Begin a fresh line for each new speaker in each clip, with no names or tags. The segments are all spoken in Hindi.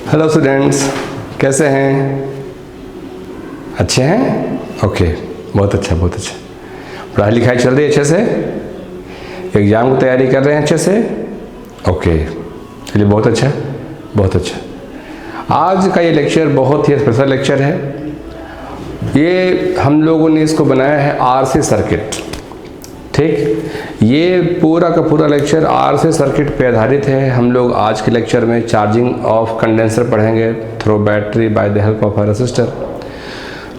हेलो स्टूडेंट्स, कैसे हैं? अच्छे हैं? ओके, बहुत अच्छा बहुत अच्छा। पढ़ाई लिखाई चल रही है अच्छे से? एग्ज़ाम की तैयारी कर रहे हैं अच्छे से? ओके, चलिए बहुत अच्छा बहुत अच्छा। आज का ये लेक्चर बहुत ही स्पेशल लेक्चर है। ये हम लोगों ने इसको बनाया है आरसी सर्किट। ठीक, ये पूरा का पूरा लेक्चर आरसी सर्किट पे आधारित है। हम लोग आज के लेक्चर में चार्जिंग ऑफ कंडेंसर पढ़ेंगे through battery bye the help of a resistor.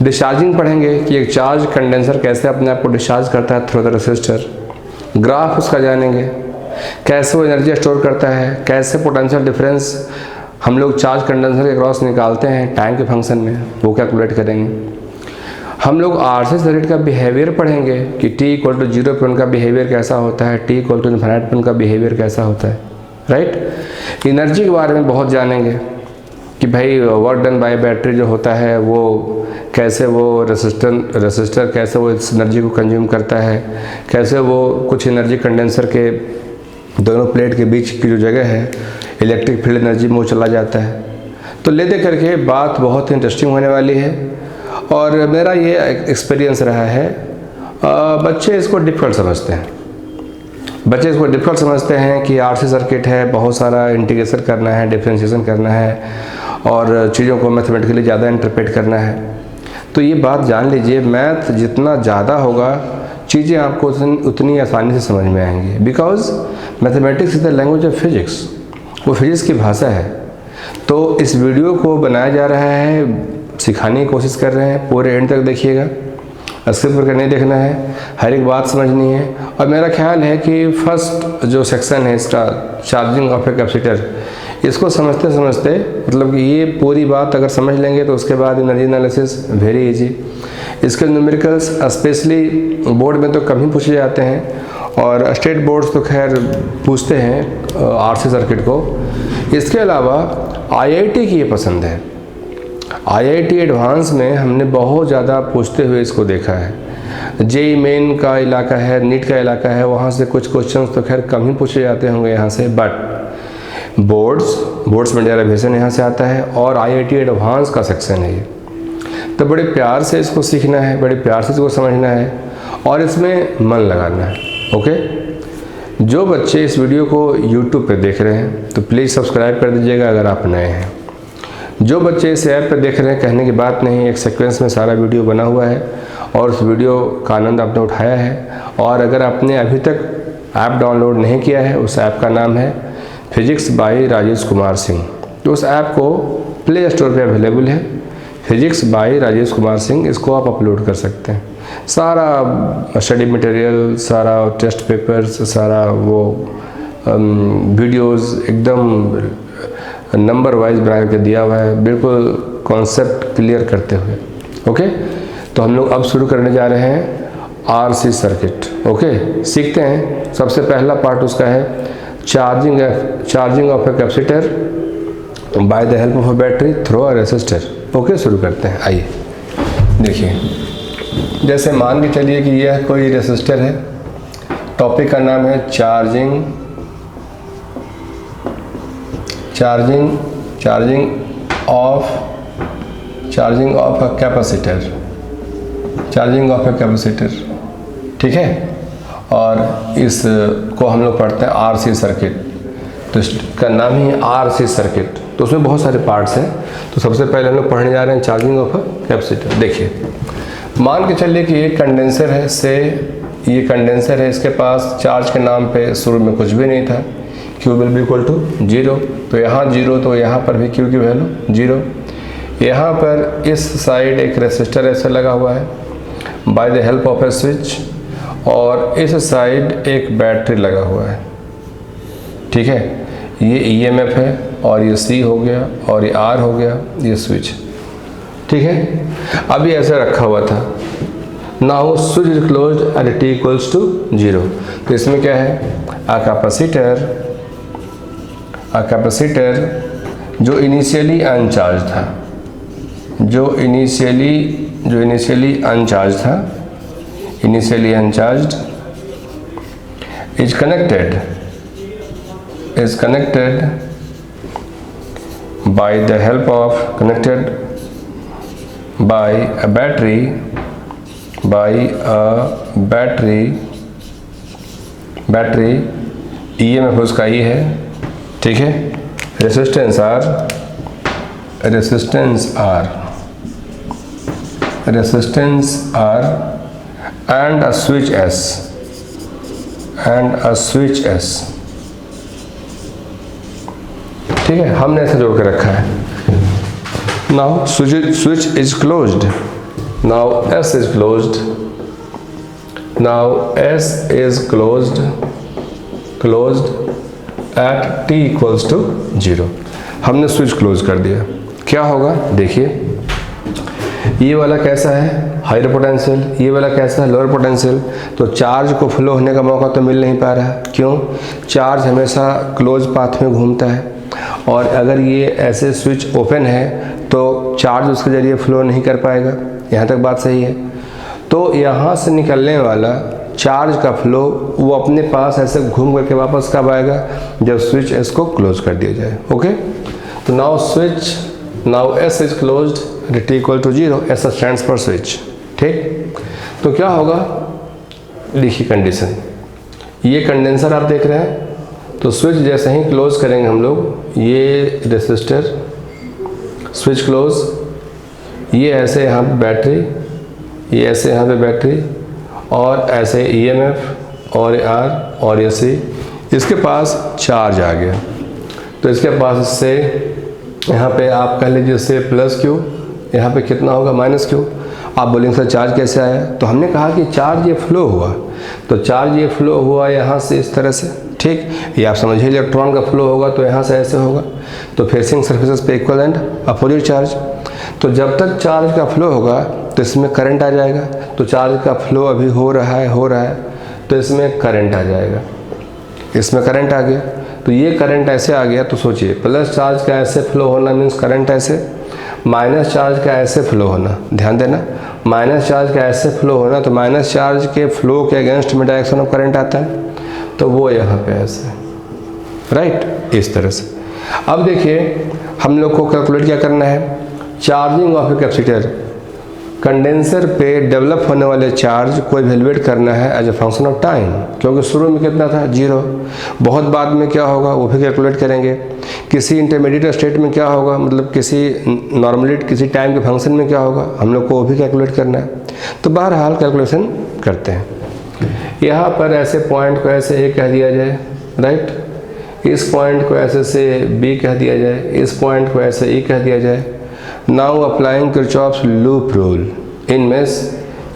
Discharging पढ़ेंगे कि एक चार्ज कंडेंसर कैसे अपने आप को डिस्चार्ज करता है थ्रू द रेसिस्टर। ग्राफ उसका जानेंगे, कैसे वो एनर्जी स्टोर करता है, कैसे पोटेंशियल डिफरेंस हम लोग चार्ज कंडेंसर के क्रॉस निकालते हैं टाइम के फंक्शन में, वो कैलकुलेट करेंगे। हम लोग आरसी सर्किट का बिहेवियर पढ़ेंगे कि t इक्वल टू 0 पे उनका बिहेवियर कैसा होता है, t इक्वल टू इन्फिनिटी पे उनका बिहेवियर कैसा होता है, राइट। एनर्जी के बारे में बहुत जानेंगे कि भाई वर्क डन बाय बैटरी जो होता है वो कैसे वो रेसिस्टर कैसे वो इस एनर्जी को कंज्यूम करता है, कैसे वो कुछ एनर्जी कंडेंसर के दोनों प्लेट के बीच की जो जगह है इलेक्ट्रिक फील्ड एनर्जी में वो चला जाता है। तो ले दे करके बात बहुत इंटरेस्टिंग होने वाली है और मेरा ये एक्सपीरियंस रहा है। बच्चे इसको डिफ़िकल्ट समझते हैं कि आरसी सर्किट है, बहुत सारा इंटीग्रेशन करना है, डिफरेंशिएशन करना है और चीज़ों को मैथमेटिकली ज़्यादा इंटरप्रेट करना है। तो ये बात जान लीजिए, मैथ जितना ज़्यादा होगा चीज़ें आपको उतनी आसानी से समझ में आएंगी। Because mathematics is the language of physics, वो फिजिक्स की भाषा है। तो इस वीडियो को बनाया जा रहा है, सिखाने की कोशिश कर रहे हैं, पूरे एंड तक देखिएगा, स्किप करके नहीं देखना है, हर एक बात समझनी है। और मेरा ख्याल है कि फर्स्ट जो सेक्शन है इसका चार्जिंग ऑफ ए कैपेसिटर, इसको समझते समझते मतलब कि ये पूरी बात अगर समझ लेंगे तो उसके बाद एनर्जी एनालिसिस वेरी इजी। इसके न्यूमेरिकल्स स्पेशली बोर्ड में तो कम ही पूछे जाते हैं और स्टेट बोर्ड्स तो खैर पूछते हैं आरसी सर्किट को। इसके अलावा आईआईटी की ये पसंद है। आईआईटी एडवांस में हमने बहुत ज़्यादा पूछते हुए इसको देखा है। जेई मेन का इलाका है, नीट का इलाका है, वहाँ से कुछ क्वेश्चंस तो खैर कम ही पूछे जाते होंगे यहाँ से, बट बोर्ड्स में डेरिवेशन यहाँ से आता है और आईआईटी एडवांस का सेक्शन है ये। तो बड़े प्यार से इसको सीखना है, बड़े प्यार से इसको समझना है और इसमें मन लगाना है। ओके, जो बच्चे इस वीडियो को यूट्यूब पे देख रहे हैं तो प्लीज़ सब्सक्राइब कर दीजिएगा अगर आप नए हैं। जो बच्चे इस ऐप पर देख रहे हैं, कहने की बात नहीं, एक सीक्वेंस में सारा वीडियो बना हुआ है और उस वीडियो का आनंद आपने उठाया है। और अगर आपने अभी तक ऐप डाउनलोड नहीं किया है, उस ऐप का नाम है फिजिक्स बाय राजेश कुमार सिंह। तो उस ऐप को प्ले स्टोर पे अवेलेबल है, फिजिक्स बाय राजेश कुमार सिंह, इसको आप अपलोड कर सकते हैं। सारा स्टडी मटेरियल, सारा टेस्ट पेपर्स, सारा वो वीडियोज़ एकदम नंबर वाइज बना के दिया हुआ है, बिल्कुल कॉन्सेप्ट क्लियर करते हुए। ओके, तो हम लोग अब शुरू करने जा रहे हैं आरसी सर्किट। ओके, सीखते हैं। सबसे पहला पार्ट उसका है charging of a capacitor bye the help of a battery through a resistor. Okay, शुरू करते हैं। आइए देखिए, जैसे मान के चलिए कि यह कोई रेसिस्टर है, टॉपिक का नाम है चार्जिंग ऑफ अ कैपेसिटर, ठीक है। और इसको हम लोग पढ़ते हैं आरसी सर्किट, तो इसका नाम ही है आरसी सर्किट। तो उसमें बहुत सारे पार्ट्स हैं। तो सबसे पहले हम लोग पढ़ने जा रहे हैं चार्जिंग ऑफ अ कैपेसिटर। देखिए, मान के चलिए कि ये कंडेंसर है, ये कंडेंसर है, इसके पास चार्ज के नाम पे शुरू में कुछ भी नहीं था, Q will be equal to 0। तो यहाँ 0, तो यहाँ पर भी Q की वैल्यू 0। यहाँ पर इस साइड एक रेसिस्टर ऐसे लगा हुआ है bye the help of A switch, और इस साइड एक बैटरी लगा हुआ है, ठीक है। ये EMF है और ये C हो गया और ये R हो गया, ये स्विच, ठीक है। अभी ऐसे रखा हुआ था। Now switch is closed at t equals to 0। तो इसमें क्या है, अ कैपेसिटर जो इनिशियली अनचार्ज था, जो initially uncharged is connected by the help of connected by a battery EMF उसका E है, ठीक है। Resistance R and a switch S, ठीक है, हमने ऐसे जोड़ के रखा है। Now switch is closed. Now S is closed. At t equals to 0. हमने स्विच क्लोज कर दिया। क्या होगा देखिए, ये वाला कैसा है हायर पोटेंशियल, ये वाला कैसा है लोअर पोटेंशियल। तो चार्ज को फ्लो होने का मौका तो मिल नहीं पा रहा है, क्यों? चार्ज हमेशा क्लोज पाथ में घूमता है, और अगर ये ऐसे स्विच ओपन है तो चार्ज उसके ज़रिए फ्लो नहीं कर पाएगा। यहाँ तक बात सही है। तो यहाँ से निकलने वाला चार्ज का फ्लो वो अपने पास ऐसे घूम करके वापस कब आएगा? जब स्विच एस को क्लोज कर दिया जाए। ओके, तो now S is closed at equal to 0, S stands for switch, ठीक। तो क्या होगा, देखिए कंडीशन, ये कंडेंसर आप देख रहे हैं, तो स्विच जैसे ही क्लोज करेंगे हम लोग, ये रेसिस्टर स्विच क्लोज, ये ऐसे यहाँ पे बैटरी, ये ऐसे यहाँ पे बैटरी, और ऐसे EMF और R और ये C, इसके पास चार्ज आ गया। तो इसके पास इससे यहाँ पे आप कह लीजिए इससे प्लस Q, यहाँ पे कितना होगा माइनस Q। आप बोलेंगे सर चार्ज कैसे आया? तो हमने कहा कि चार्ज ये फ्लो हुआ, तो चार्ज ये फ्लो हुआ यहाँ से इस तरह से, ठीक। ये आप समझिए इलेक्ट्रॉन का फ्लो होगा तो यहाँ से ऐसे होगा, तो फेसिंग सर्फेसेस पे इक्वल एंड अपोजिट चार्ज। तो जब तक चार्ज का फ्लो होगा तो इसमें करंट आ जाएगा। तो चार्ज का फ्लो अभी हो रहा है, तो इसमें करंट आ जाएगा, इसमें करंट आ गया। तो ये करंट ऐसे आ गया, तो सोचिए प्लस चार्ज का ऐसे फ्लो होना मीन्स करंट ऐसे, माइनस चार्ज का ऐसे फ्लो होना, ध्यान देना, माइनस चार्ज का ऐसे फ्लो होना, तो माइनस चार्ज के फ्लो के अगेंस्ट में डायरेक्शन ऑफ करंट आता है, तो वो यहाँ पे ऐसे, राइट, इस तरह से। अब देखिए हम लोग को कैलकुलेट क्या करना है, charging of a capacitor, condenser पे डेवलप होने वाले चार्ज को इवेलुएट करना है as a function of time, क्योंकि शुरू में कितना था 0, बहुत बाद में क्या होगा वो भी कैलकुलेट करेंगे। किसी इंटरमीडिएट स्टेट में क्या होगा, मतलब किसी नॉर्मली किसी टाइम के फंक्शन में क्या होगा, हम लोग को वो भी कैलकुलेट करना है। तो बहरहाल कैलकुलेशन करते हैं। यहाँ पर ऐसे पॉइंट को ऐसे ए कह दिया जाए, राइट, इस पॉइंट को ऐसे से बी कह दिया जाए, इस पॉइंट को ऐसे ई कह दिया जाए। Now applying Kirchhoff's loop rule in mesh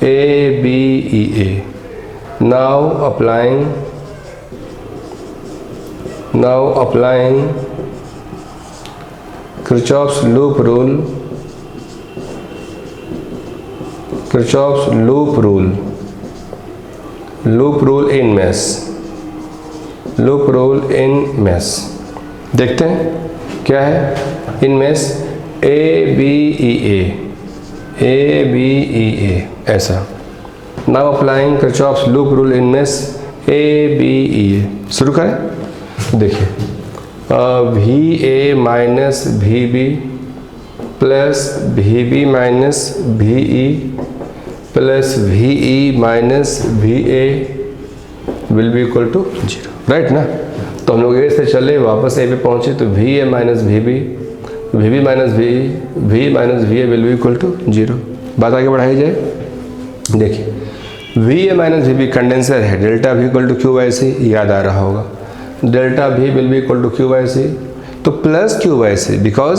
ABEA. Now applying Kirchhoff's loop rule in mesh, देखते हैं क्या है in mesh ABEA, ऐसा। Now applying Kirchhoff's loop rule in mesh ABEA, शुरू करें। देखिए VA minus VB plus VB minus VE plus VE minus VA will be equal to 0, right ना। तो हम लोग ए से चले वापस ए पे पहुँचे, तो VA minus VB minus VE, V minus VA will be equal to 0। बात आगे बढ़ाई जाए, देखिए VA माइनस VB कंडेंसर है, delta V equal to Q/C, याद आ रहा होगा, delta V will be equal to Q/C, तो प्लस Q/C, बिकॉज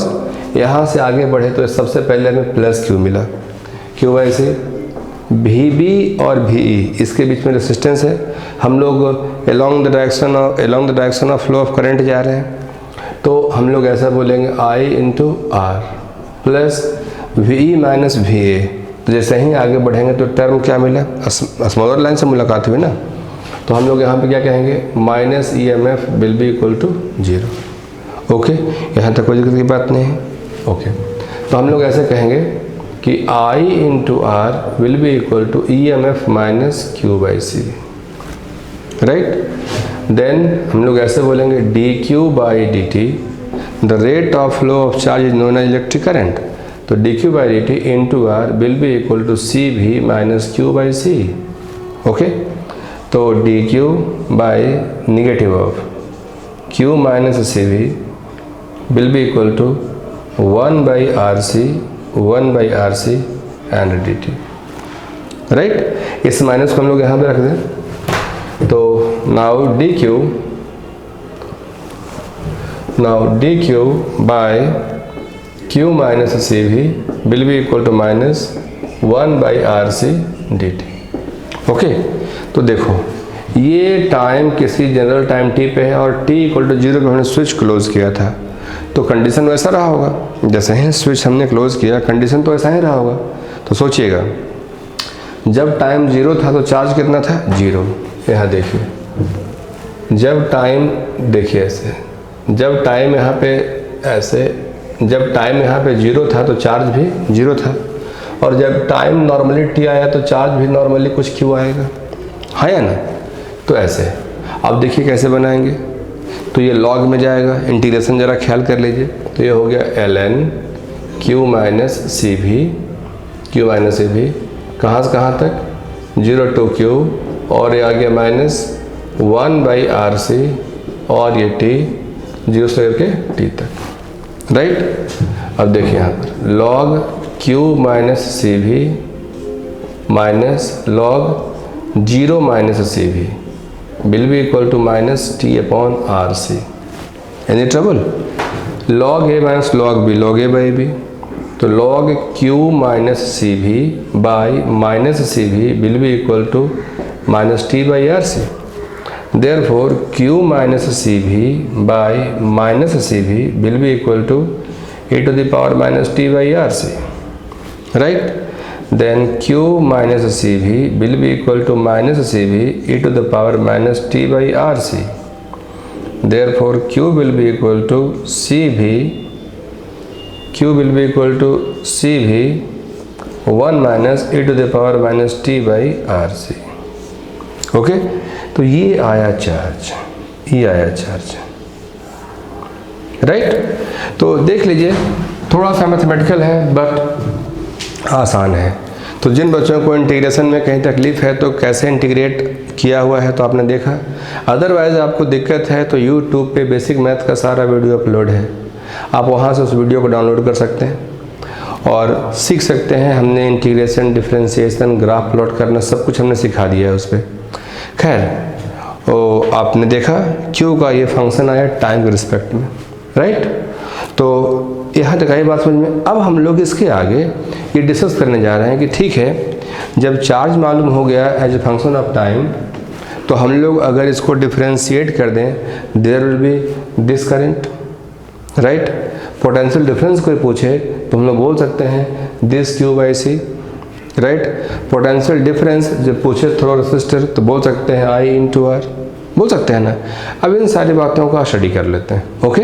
यहाँ से आगे बढ़े तो सबसे पहले हमें प्लस Q मिला, Q/C। VB और VE इसके बीच में रेसिस्टेंस है, हम लोग along the direction of flow of current जा रहे हैं, तो हम लोग ऐसा बोलेंगे I into R plus VE minus VA। तो जैसे ही आगे बढ़ेंगे तो टर्म क्या मिला, स्मॉलर लाइन से मुलाकात हुई ना, तो हम लोग यहाँ पे क्या कहेंगे, minus EMF will be equal to 0। Okay, यहाँ तक कोई दिक्कत की बात नहीं है। ओके, तो हम लोग ऐसे कहेंगे कि I into R will be equal to EMF minus Q/C, right. Then हम लोग ऐसे बोलेंगे dQ/dt the rate of flow of charge is known as electric current. तो dq by dt into r will be equal to cv minus q by c। Okay, तो dq by negative of q minus cv will be equal to 1 by rc and dt, right. इस माइनस को हम लोग यहाँ पे रख दें। तो now dq by q minus cv will be equal to minus 1 by rc dt। Okay, तो देखो ये टाइम किसी जनरल टाइम t पे है और t इक्वल टू 0 पे हमने स्विच क्लोज किया था, तो कंडीशन वैसा रहा होगा। जैसे ही स्विच हमने क्लोज किया कंडीशन तो ऐसा ही रहा होगा। तो सोचिएगा, जब टाइम 0 था तो चार्ज कितना था? 0। यहाँ देखिए, जब टाइम देखिए ऐसे, जब टाइम यहाँ पे ऐसे, जब टाइम यहाँ पे 0 था तो चार्ज भी 0 था, और जब टाइम नॉर्मली t आया तो चार्ज भी नॉर्मली कुछ q आएगा, है या ना? तो ऐसे अब देखिए कैसे बनाएंगे। तो ये लॉग में जाएगा, इंटीग्रेशन ज़रा ख्याल कर लीजिए। तो ये हो गया ln q माइनस सी भी, कहाँ से कहाँ तक? 0 to q, और ये आ गया माइनस 1 by rc, और ये t 0 से लेकर t तक, राइट। अब देखिए यहाँ पर log q माइनस सी भी माइनस log 0 माइनस सी भी will be equal to minus t upon rc। Any trouble? log a minus log a by b, तो log q माइनस सी भी बाई माइनस सी भी will be equal to minus t by rc। therefore q minus c भी बाई माइनस सी भी will be equal to e to the power minus t by rc, right। then q minus cv will be equal to minus cv e to the power minus t by rc। therefore q will be equal to cv 1 minus e to the power minus t by rc। Okay, तो ये आया चार्ज, राइट। तो देख लीजिए, थोड़ा सा मैथमेटिकल है बट आसान है। तो जिन बच्चों को इंटीग्रेशन में कहीं तकलीफ है तो कैसे इंटीग्रेट किया हुआ है तो आपने देखा। अदरवाइज़ आपको दिक्कत है तो यूट्यूब पे बेसिक मैथ का सारा वीडियो अपलोड है, आप वहाँ से उस वीडियो को डाउनलोड कर सकते हैं और सीख सकते हैं। हमने इंटीग्रेशन, डिफरेंशिएशन, ग्राफ प्लॉट करना सब कुछ हमने सिखा दिया है उस पर। खैर, तो आपने देखा क्यू का ये फंक्शन आया टाइम के रिस्पेक्ट में, राइट। तो यहाँ तक आई बात समझ में। अब हम लोग इसके आगे ये डिस्कस करने जा रहे हैं कि ठीक है, जब चार्ज मालूम हो गया as a function of time, तो हम लोग अगर इसको डिफरेंशिएट कर दें, there will be this current, right. Potential difference कोई पूछे तो हम लोग बोल सकते हैं this Q by C, right. Potential difference जब पूछे थ्रो रेसिस्टर तो बोल सकते हैं आई इंटू आर, बोल सकते हैं ना। अब इन सारी बातों का स्टडी कर लेते हैं, ओके।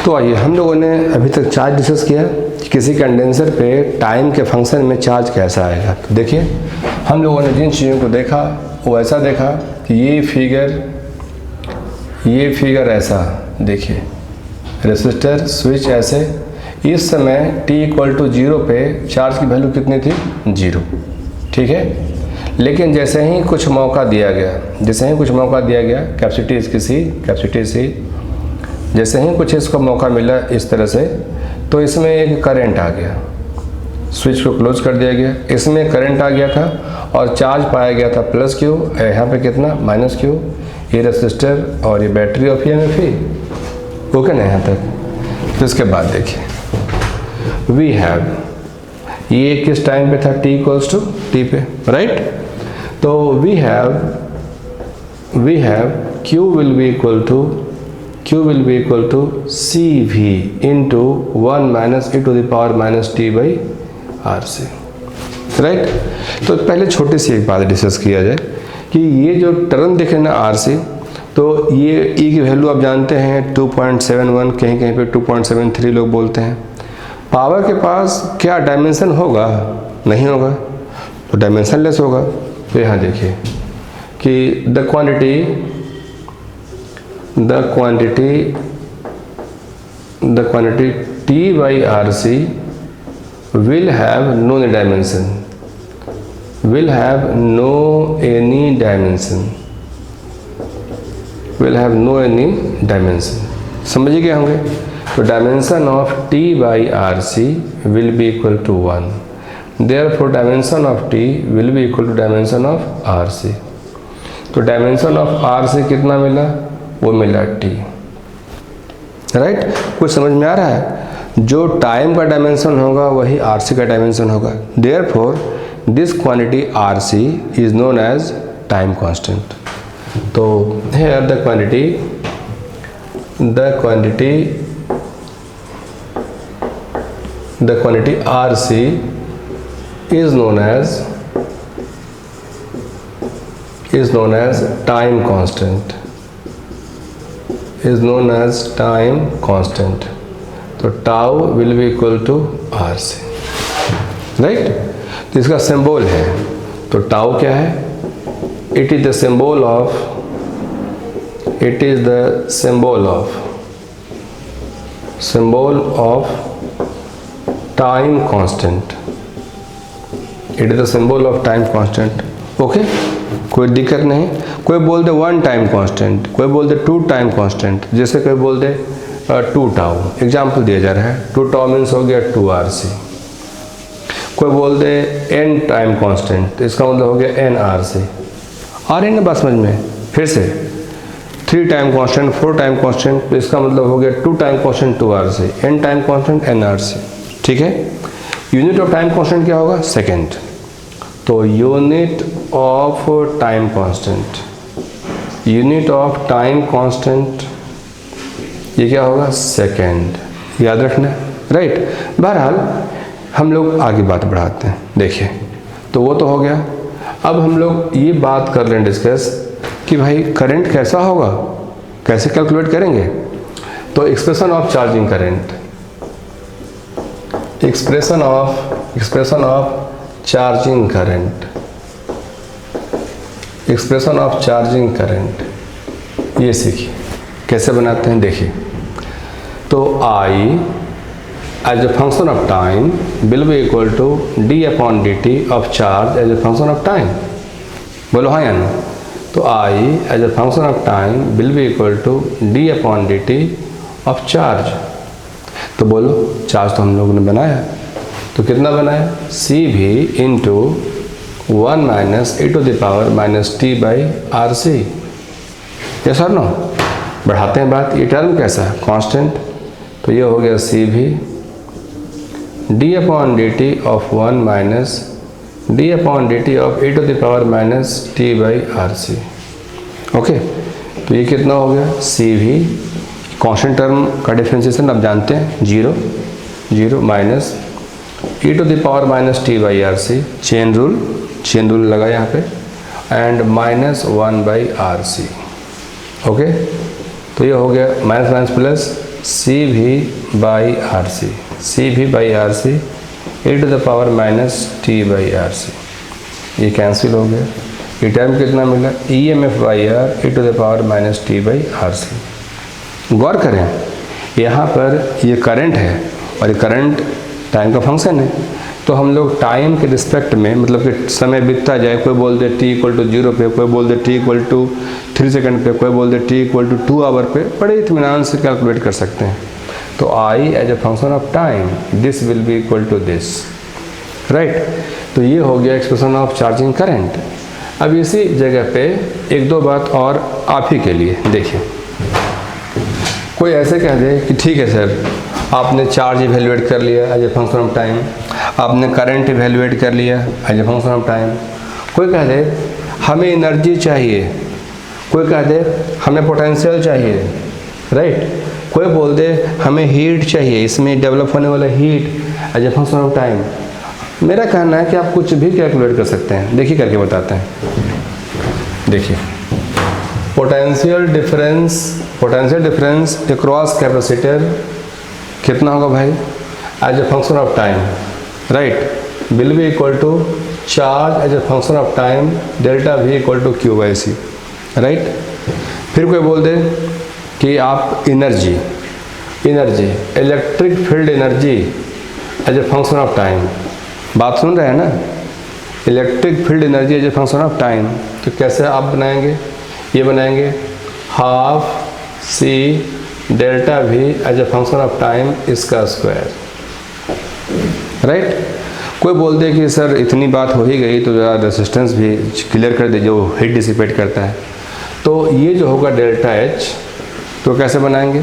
तो आइए, हम लोगों ने अभी तक चार्ज डिस्कस किया कि किसी कंडेंसर पे टाइम के फंक्शन में चार्ज कैसा आएगा। तो देखिए, हम लोगों ने जिन चीज़ों को देखा वो ऐसा देखा कि ये फिगर ऐसा देखिए, रेसिस्टर स्विच ऐसे। इस समय t इक्वल टू 0 पे चार्ज की वैल्यू कितनी थी? 0, ठीक है। लेकिन जैसे ही कुछ मौका दिया गया, कैपेसिटी सी, जैसे ही कुछ इसको मौका मिला इस तरह से, तो इसमें एक करंट आ गया, स्विच को क्लोज कर दिया गया, इसमें करंट आ गया था और चार्ज पाया गया था प्लस क्यू, यहाँ पे कितना? Minus Q. ये रेसिस्टर और ये बैटरी ऑफ EMF, ओके ना यहाँ तक। तो इसके बाद देखिए, वी हैव, ये किस टाइम पे था? t इक्वल्स टू t पे, राइट। तो we have q will be equal to CV into 1 minus e to the power minus t by RC, right. तो पहले छोटी सी एक बात डिस्कस किया जाए कि ये जो टर्म देखे ना RC, तो ये e की वैल्यू आप जानते हैं 2.71, कहीं कहीं पे 2.73 लोग बोलते हैं। पावर के पास क्या डायमेंशन होगा? नहीं होगा, तो डायमेंशनलेस होगा। तो यहाँ देखिए कि the quantity the quantity T by RC will have no any dimension, will have no any dimension, will have no any dimension। समझिए क्या होंगे? तो dimension of T by RC will be equal to 1, therefore dimension of T will be equal to dimension of RC। तो डायमेंशन ऑफ RC कितना मिला? वो मिला T, राइट? कुछ समझ में आ रहा है? जो टाइम का डायमेंशन होगा वही RC का डायमेंशन होगा, therefore this quantity RC is known as time constant। तो here the quantity RC is known as time constant, is known as time constant। तो tau will be equal to RC, right? तो इसका सिंबल है, तो टाउ क्या है? It is the symbol of time constant, it is the symbol of time constant. Okay, कोई दिक्कत नहीं। कोई बोल दे 1 टाइम कांस्टेंट, कोई बोल दे 2 टाइम कांस्टेंट, जैसे कोई बोल दे 2 टाउ, एग्जाम्पल दिया जा रहा है। 2 टाउ मीन्स हो गया 2 RC। कोई बोल दे n टाइम कांस्टेंट, इसका मतलब हो गया n RC। आ रही है ना बात समझ में? फिर से 3 टाइम कांस्टेंट, 4 टाइम कांस्टेंट, तो इसका मतलब हो गया 2 time constant 2 RC, n time constant n RC। ठीक है? यूनिट ऑफ टाइम कांस्टेंट क्या होगा? सेकेंड। तो unit of time constant, unit of time constant ये क्या होगा? सेकेंड। याद रखना, राइट? बहरहाल हम लोग आगे बात बढ़ाते हैं। देखिए, तो वो तो हो गया। अब हम लोग ये बात कर लें डिस्कस कि भाई करंट कैसा होगा, कैसे कैलकुलेट करेंगे। तो expression of charging current, expression of charging current, expression of charging current ये सीखिए कैसे बनाते हैं। देखिए, तो I as a function of time will be equal to d upon dt of charge as a function of time। बोलो हाँ या ना? तो I as a function of time will be equal to d upon dt of charge। तो बोलो, चार्ज तो हम लोगों ने बनाया, तो कितना बनाया? CV into 1 minus e to the power minus t by RC। Yes और नो? बढ़ाते हैं बात। ये टर्म कैसा है? कांस्टेंट। तो ये हो गया CV d upon dt of 1 minus d upon dt of e to the power minus t by RC। Okay, तो ये कितना हो गया? CV कांस्टेंट टर्म का डिफरेंशिएशन आप जानते हैं, 0 minus e to the power minus t by RC, chain rule लगा यहाँ पे, and minus 1 by RC। Okay, तो ये हो गया minus minus plus CV by RC, CV by RC e to the power minus t by RC। ये कैंसिल हो गया। ये टर्म कितना मिला? EMF by R e to the power minus t by RC। गौर करें, यहाँ पर ये करंट है और ये करंट टाइम का फंक्शन है। तो हम लोग टाइम के रिस्पेक्ट में, मतलब कि समय बीतता जाए, कोई बोल दे t इक्वल टू 0 पे, कोई बोल दे t इक्वल टू 3 सेकंड पे, कोई बोल दे t इक्वल टू 2 आवर पे, बड़े इत्मीनान से कैलकुलेट कर सकते हैं। तो I as a function of time this will be equal to this, right? तो ये हो गया एक्सप्रेशन ऑफ चार्जिंग करंट। अब इसी जगह पे एक दो बात और आप ही के लिए देखिए। कोई ऐसे कह दे कि ठीक है सर, आपने चार्ज इवेल्युएट कर लिया as a function of time, आपने करंट इवेल्युएट कर लिया as a function of time. कोई कह दे हमें एनर्जी चाहिए, कोई कह दे हमें पोटेंशियल चाहिए, राइट? कोई बोल दे हमें हीट चाहिए, इसमें डेवलप होने वाला heat as a function of time. मेरा कहना है कि आप कुछ भी कैलकुलेट कर सकते हैं। देखिए करके बताते हैं। देखिए, पोटेंशियल डिफरेंस अक्रॉस कैपेसिटर कितना होगा भाई? As a function of time, right, will be equal to charge as a function of time delta V equal to Q by C, right? फिर कोई बोल दे कि आप energy, energy, electric field energy as a function of time. बात सुन रहे हैं ना, electric field energy as a function of time. तो कैसे आप बनाएंगे, ये बनाएंगे half C delta V as a function of time इसका स्क्वायर, राइट। कोई बोल दे कि सर इतनी बात हो ही गई तो ज़रा रेजिस्टेंस भी क्लियर कर दे जो हीट डिसिपेट करता है। तो ये जो होगा डेल्टा एच, तो कैसे बनाएंगे,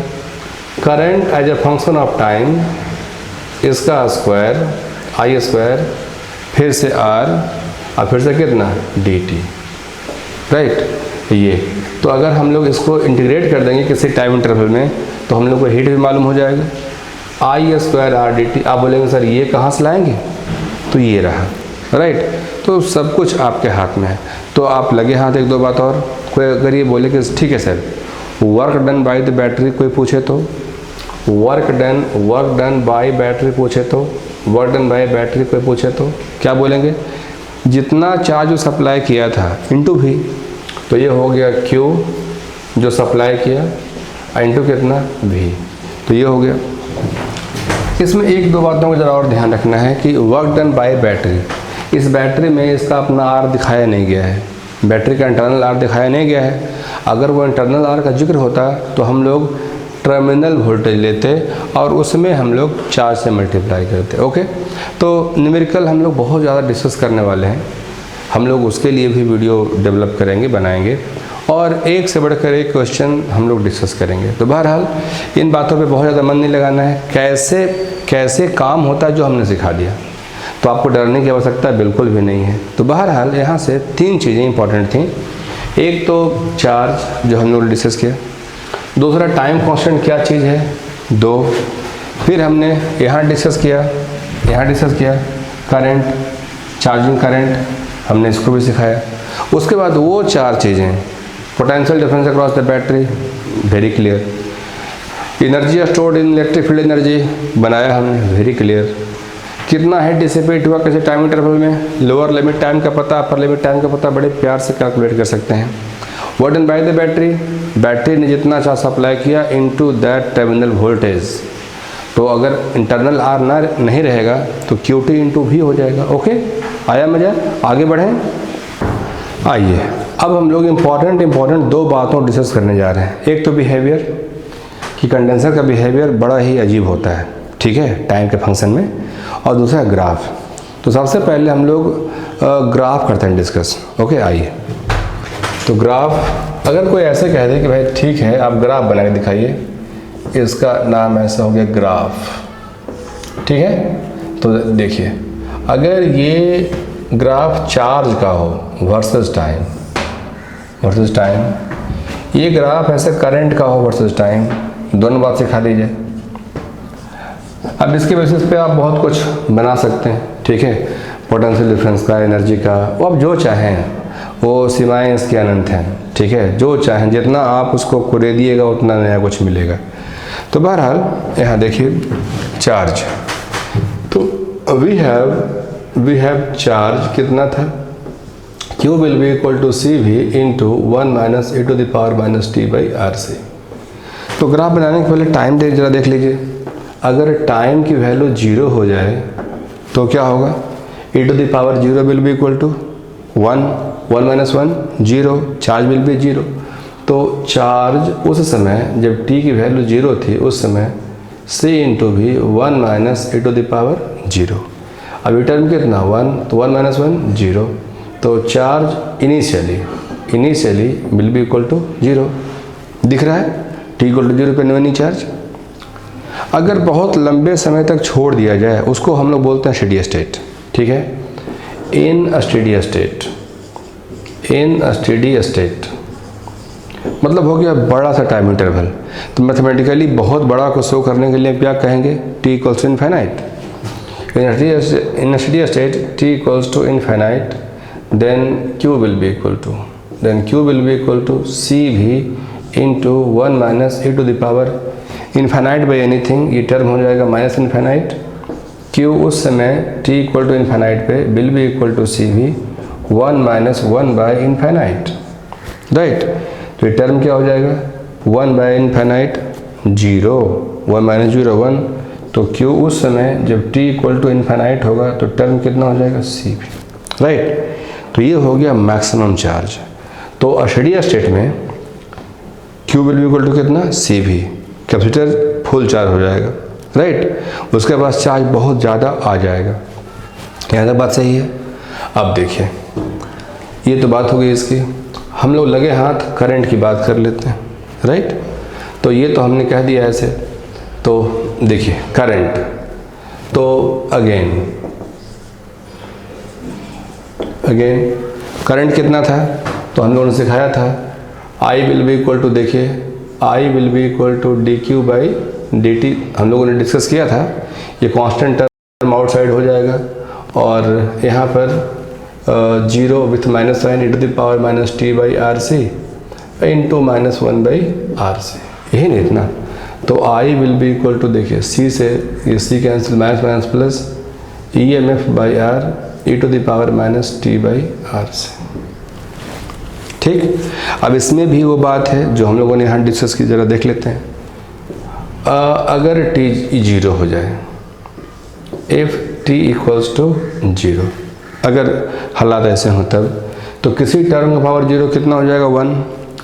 current as a function of time इसका स्क्वायर आई स्क्वायर, फिर से आर और फिर से कितना डी टी, राइट। ये तो अगर हम लोग इसको इंटीग्रेट कर देंगे किसी टाइम इंटरवल में तो हम लोग को हीट भी मालूम हो जाएगा, आई स्क्वायर आर डी टी। आप बोलेंगे सर ये कहाँ से लाएंगे, तो ये रहा, राइट। तो सब कुछ आपके हाथ में है। तो आप लगे हाथ एक दो बात और, कोई अगर ये बोले कि ठीक है sir work done bye the battery, कोई पूछे तो वर्क डन बाय बैटरी पूछे तो, वर्क डन बाय बैटरी कोई पूछे तो क्या बोलेंगे, जितना चार्ज जो सप्लाई किया था इनटू भी। तो ये हो गया क्यू जो सप्लाई किया इनटू कितना भी, तो ये हो गया। इसमें एक दो बातों को ज़रा और ध्यान रखना है कि वर्क डन बाय बैटरी, इस बैटरी में इसका अपना आर दिखाया नहीं गया है, बैटरी का इंटरनल आर दिखाया नहीं गया है। अगर वो इंटरनल आर का जिक्र होता तो हम लोग टर्मिनल वोल्टेज लेते और उसमें हम लोग चार्ज से मल्टीप्लाई करते, ओके। तो न्यूमेरिकल हम लोग बहुत ज़्यादा डिस्कस करने वाले हैं, हम लोग उसके लिए भी वीडियो डेवलप करेंगे, बनाएंगे, और एक से बढ़कर एक क्वेश्चन हम लोग डिस्कस करेंगे। तो बहरहाल इन बातों पे बहुत ज़्यादा मन नहीं लगाना है, कैसे कैसे काम होता है जो हमने सिखा दिया, तो आपको डरने की आवश्यकता बिल्कुल भी नहीं है। तो बहरहाल यहाँ से तीन चीज़ें इंपॉर्टेंट थी, एक तो चार्ज जो हम लोग डिस्कस किया, दूसरा टाइम कांस्टेंट क्या चीज़ है, दो, फिर हमने यहाँ डिस्कस किया करंट, चार्जिंग करंट, हमने इसको भी सिखाया। उसके बाद वो चार चीज़ें, potential difference across the battery very clear, energy stored in electric field energy बनाया हमने वेरी क्लियर, कितना हीट डिसिपेट हुआ कैसे टाइम इंटरवल में, लोअर लिमिट टाइम का पता अपर लिमिट टाइम का पता बड़े प्यार से कैलकुलेट कर सकते हैं। Work done bye the battery, battery ने जितना चार्ज सप्लाई किया इनटू दैट टर्मिनल वोल्टेज, तो अगर इंटरनल आर ना नहीं रहेगा तो क्यू टी इंटू भी हो जाएगा, ओके। आया मज़ा, आगे बढ़ें। आइए अब हम लोग इम्पॉर्टेंट दो बातों डिस्कस करने जा रहे हैं। एक तो बिहेवियर कि कंडेंसर का बिहेवियर बड़ा ही अजीब होता है, ठीक है, टाइम के फंक्शन में, और दूसरा ग्राफ। तो सबसे पहले हम लोग ग्राफ करते हैं डिस्कस, ओके। आइए तो ग्राफ, अगर कोई ऐसे कह दे कि भाई ठीक है आप ग्राफ बना के दिखाइए, इसका नाम ऐसा हो गया ग्राफ, ठीक है। तो देखिए अगर ये ग्राफ चार्ज का हो वर्सेस टाइम, ये ग्राफ ऐसे करंट का हो वर्सेस टाइम, दोनों बात सिखा दीजिए। अब इसके बेसिस पे आप बहुत कुछ बना सकते हैं, ठीक है, पोटेंशियल डिफरेंस का, एनर्जी का, वो आप जो चाहें, वो सीमाएँ इसकी अनंत हैं, ठीक है, जो चाहें, जितना आप उसको कुरे दिएगा उतना नया कुछ मिलेगा। तो बहरहाल यहाँ देखिए चार्ज, तो वी हैव चार्ज कितना था, Q will be equal to CV into 1 minus e to the power minus t by RC। तो ग्राफ बनाने के पहले टाइम जरा देख लीजिए, अगर टाइम की वैल्यू 0 हो जाए तो क्या होगा, e to the power 0 will be equal to 1 minus 1 0, charge will be 0। तो चार्ज उस समय जब t की वैल्यू 0 थी उस समय C इंटू भी 1 minus e to the power 0। अब ये टर्म कितना 1, तो 1 माइनस 1 0, तो charge initially will be equal to 0, दिख रहा है, t इक्वल टू 0 पे नो एनी चार्ज। अगर बहुत लंबे समय तक छोड़ दिया जाए उसको हम लोग बोलते हैं स्टेडी स्टेट, ठीक है। इन अ स्टेडी स्टेट मतलब हो गया बड़ा सा टाइम इंटरवल। तो मैथमेटिकली बहुत बड़ा को शो करने के लिए क्या कहेंगे, t equals to infinite. In steady state t equals to infinite, then q will be equal to CV into 1 minus e to the power infinite by anything, ये टर्म हो जाएगा माइनस इनफाइनाइट। q उस समय t इक्वल टू इनफाइनाइट पे will be equal to CV 1 minus 1 by infinite, right. तो ये टर्म क्या हो जाएगा 1 बाई इनफाइनाइट 0, 1 माइनस 0 1, तो Q उस समय जब t इक्वल टू इन्फाइनाइट होगा तो टर्म कितना हो जाएगा, C भी, राइट। तो ये हो गया मैक्सिमम चार्ज। तो स्टेडी स्टेट में Q will be equal to कितना, C भी, कैपेसिटर फुल चार्ज हो जाएगा, राइट। उसके पास चार्ज बहुत ज़्यादा आ जाएगा। क्या बात सही है? अब देखिए, ये तो बात हो गई इसकी। हम लोग लगे हाथ करंट की बात कर लेते हैं, राइट। तो ये तो हमने कह दिया ऐसे। तो देखिए करंट, तो अगेन करंट कितना था, तो हम लोगों ने सिखाया था I will be equal to, देखिए I will be equal to dq by dt, हम लोगों ने डिस्कस किया था। ये कांस्टेंट टर्म आउटसाइड हो जाएगा और यहाँ पर 0 with minus sign E to the power minus T by R C into minus 1 by R C, यही नहीं इतना। तो I will be equal to, देखिए C से ये C cancel, minus minus plus E M F by R E to the power minus T by R C, ठीक। अब इसमें भी वो बात है जो हम लोगों ने यहाँ डिस्कस की, जरा देख लेते हैं। अगर t 0 हो जाए, इफ़ t इक्वल्स टू 0, अगर हालात ऐसे हों तब, तो किसी टर्म का पावर 0 कितना हो जाएगा,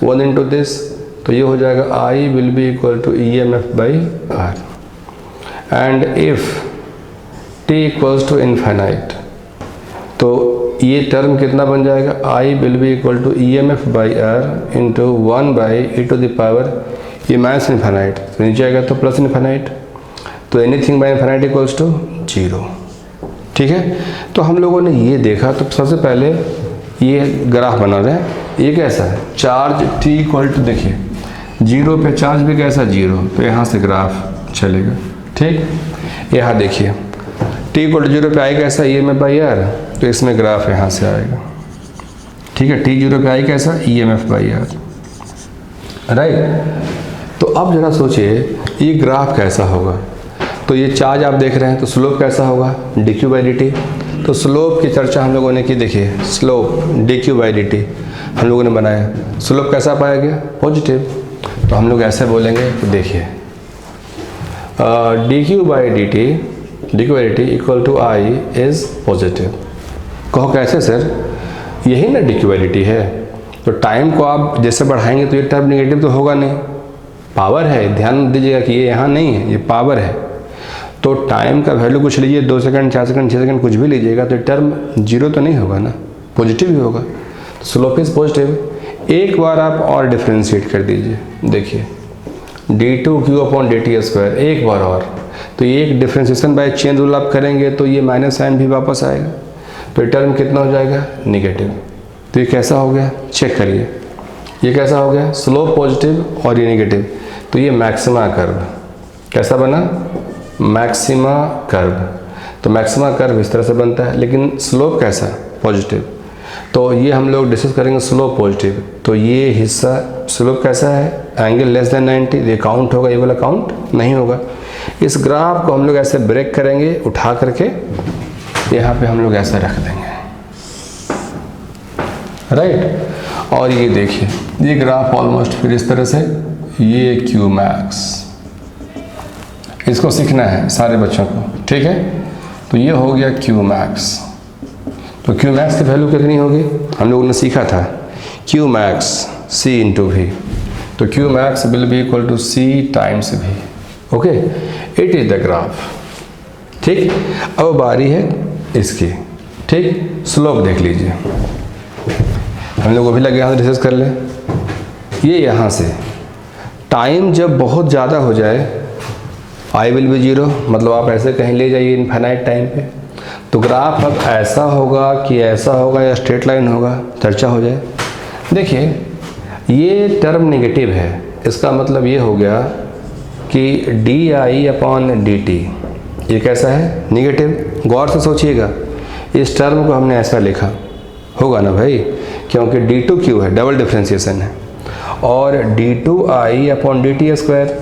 1 इंटू दिस, तो ये हो जाएगा I will be equal to E M F by R. And if t equals to infinite, तो ये टर्म कितना बन जाएगा, I will be equal to E M F by R into 1 by e to the power, ये माइनस इन्फाइनाइट, तो नीचे आएगा तो प्लस इन्फाइनाइट, तो anything by infinite equals to 0, ठीक है। तो हम लोगों ने ये देखा, तो सबसे पहले ये ग्राफ बना रहे हैं, ये कैसा है, चार्ज t इक्वल टू, देखिए 0 पे चार्ज भी कैसा, 0, तो यहाँ से ग्राफ चलेगा, ठीक। यहाँ देखिए t इक्वल टू 0 पे आई कैसा, E M F by R, तो इसमें ग्राफ यहाँ से आएगा, ठीक है। t 0 पे आई कैसा, E M F by R, right. तो अब जरा सोचिए ये ग्राफ कैसा होगा। तो ये चार्ज आप देख रहे हैं, तो स्लोप कैसा होगा, dq बाई dt। तो स्लोप की चर्चा हम लोगों ने की, देखिए स्लोप dq बाई dt हम लोगों ने बनाया, स्लोप कैसा पाया गया, पॉजिटिव। तो हम लोग ऐसे बोलेंगे, तो देखिए dq by dt equal to I is positive. कहो कैसे सर, यही ना dq बाई dt है। तो टाइम को आप जैसे बढ़ाएंगे तो ये टर्म नेगेटिव तो होगा नहीं, पावर है, ध्यान दीजिएगा कि ये यहाँ नहीं है, ये पावर है। तो टाइम का वैल्यू कुछ लीजिए, 2 सेकंड 4 सेकंड 6 सेकंड कुछ भी लीजिएगा, तो टर्म 0 तो नहीं होगा ना, पॉजिटिव ही होगा। तो स्लोप इज पॉजिटिव। एक बार आप और डिफ्रेंशिएट कर दीजिए, देखिए d2q अपॉन dt स्क्वायर, एक बार और, तो ये एक डिफ्रेंशिएशन बाय चेन रूल आप करेंगे तो ये माइनस साइन भी वापस आएगा, तो ये टर्म कितना हो जाएगा, नेगेटिव। तो ये कैसा हो गया, चेक करिए, ये कैसा हो गया, स्लोप पॉजिटिव और ये नेगेटिव। तो ये मैक्सिमा कर्व कैसा बना, मैक्सिमा कर्व। तो मैक्सिमा कर्व इस तरह से बनता है, लेकिन स्लोप कैसा, पॉजिटिव। तो ये हम लोग डिस्कस करेंगे स्लोप पॉजिटिव। तो ये हिस्सा स्लोप कैसा है, एंगल लेस देन 90, ये काउंट होगा, ये वाला काउंट नहीं होगा। इस ग्राफ को हम लोग ऐसे ब्रेक करेंगे, उठा करके यहाँ पे हम लोग ऐसा रख देंगे, राइट। और ये देखिए ये ग्राफ ऑलमोस्ट फिर इस तरह से, ये क्यू मैक्स, इसको सीखना है सारे बच्चों को, ठीक है। तो ये हो गया क्यू मैक्स। तो क्यू मैक्स की वैल्यू कितनी होगी, हम लोगों ने सीखा था Q max C into V. तो Q max will be equal to C times V, okay. It is the graph, ठीक। अब बारी है इसकी, ठीक। स्लोप देख लीजिए, हम लोग अभी लगे यहाँ डिस्कस कर लें। ये यहाँ से टाइम जब बहुत ज़्यादा हो जाए, आई विल बी 0, मतलब आप ऐसे कहीं ले जाइए इनफाइनाइट टाइम पे, तो ग्राफ अब ऐसा होगा कि ऐसा होगा या स्ट्रेट लाइन होगा, चर्चा हो जाए। देखिए ये टर्म नेगेटिव है, इसका मतलब ये हो गया कि D I upon D T ये कैसा है, नेगेटिव। गौर से सोचिएगा, इस टर्म को हमने ऐसा लिखा होगा ना भाई, क्योंकि d2q है, डबल डिफ्रेंशिएशन है, और d2i अपॉन dt स्क्वायर।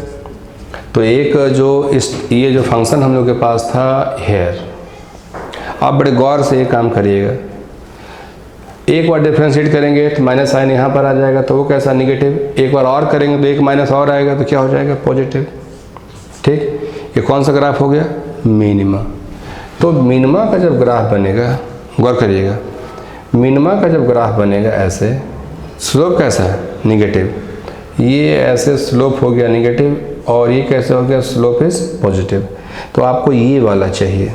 तो एक जो ये जो फंक्शन हम लोग के पास था हेयर, आप बड़े गौर से ये काम करिएगा। एक बार डिफ्रेंशिएट करेंगे तो माइनस साइन यहाँ पर आ जाएगा, तो वो कैसा, नेगेटिव। एक बार और करेंगे तो एक माइनस और आएगा, तो क्या हो जाएगा, पॉजिटिव, ठीक, ये कौन सा ग्राफ हो गया? मिनिमा। तो मिनिमा का जब ग्राफ बनेगा, गौर करिएगा, मिनिमा का जब ग्राफ बनेगा ऐसे, स्लोप कैसा है? निगेटिव। ये ऐसे स्लोप हो गया निगेटिव, और ये कैसे हो गया? Slope is positive. तो आपको ये वाला चाहिए,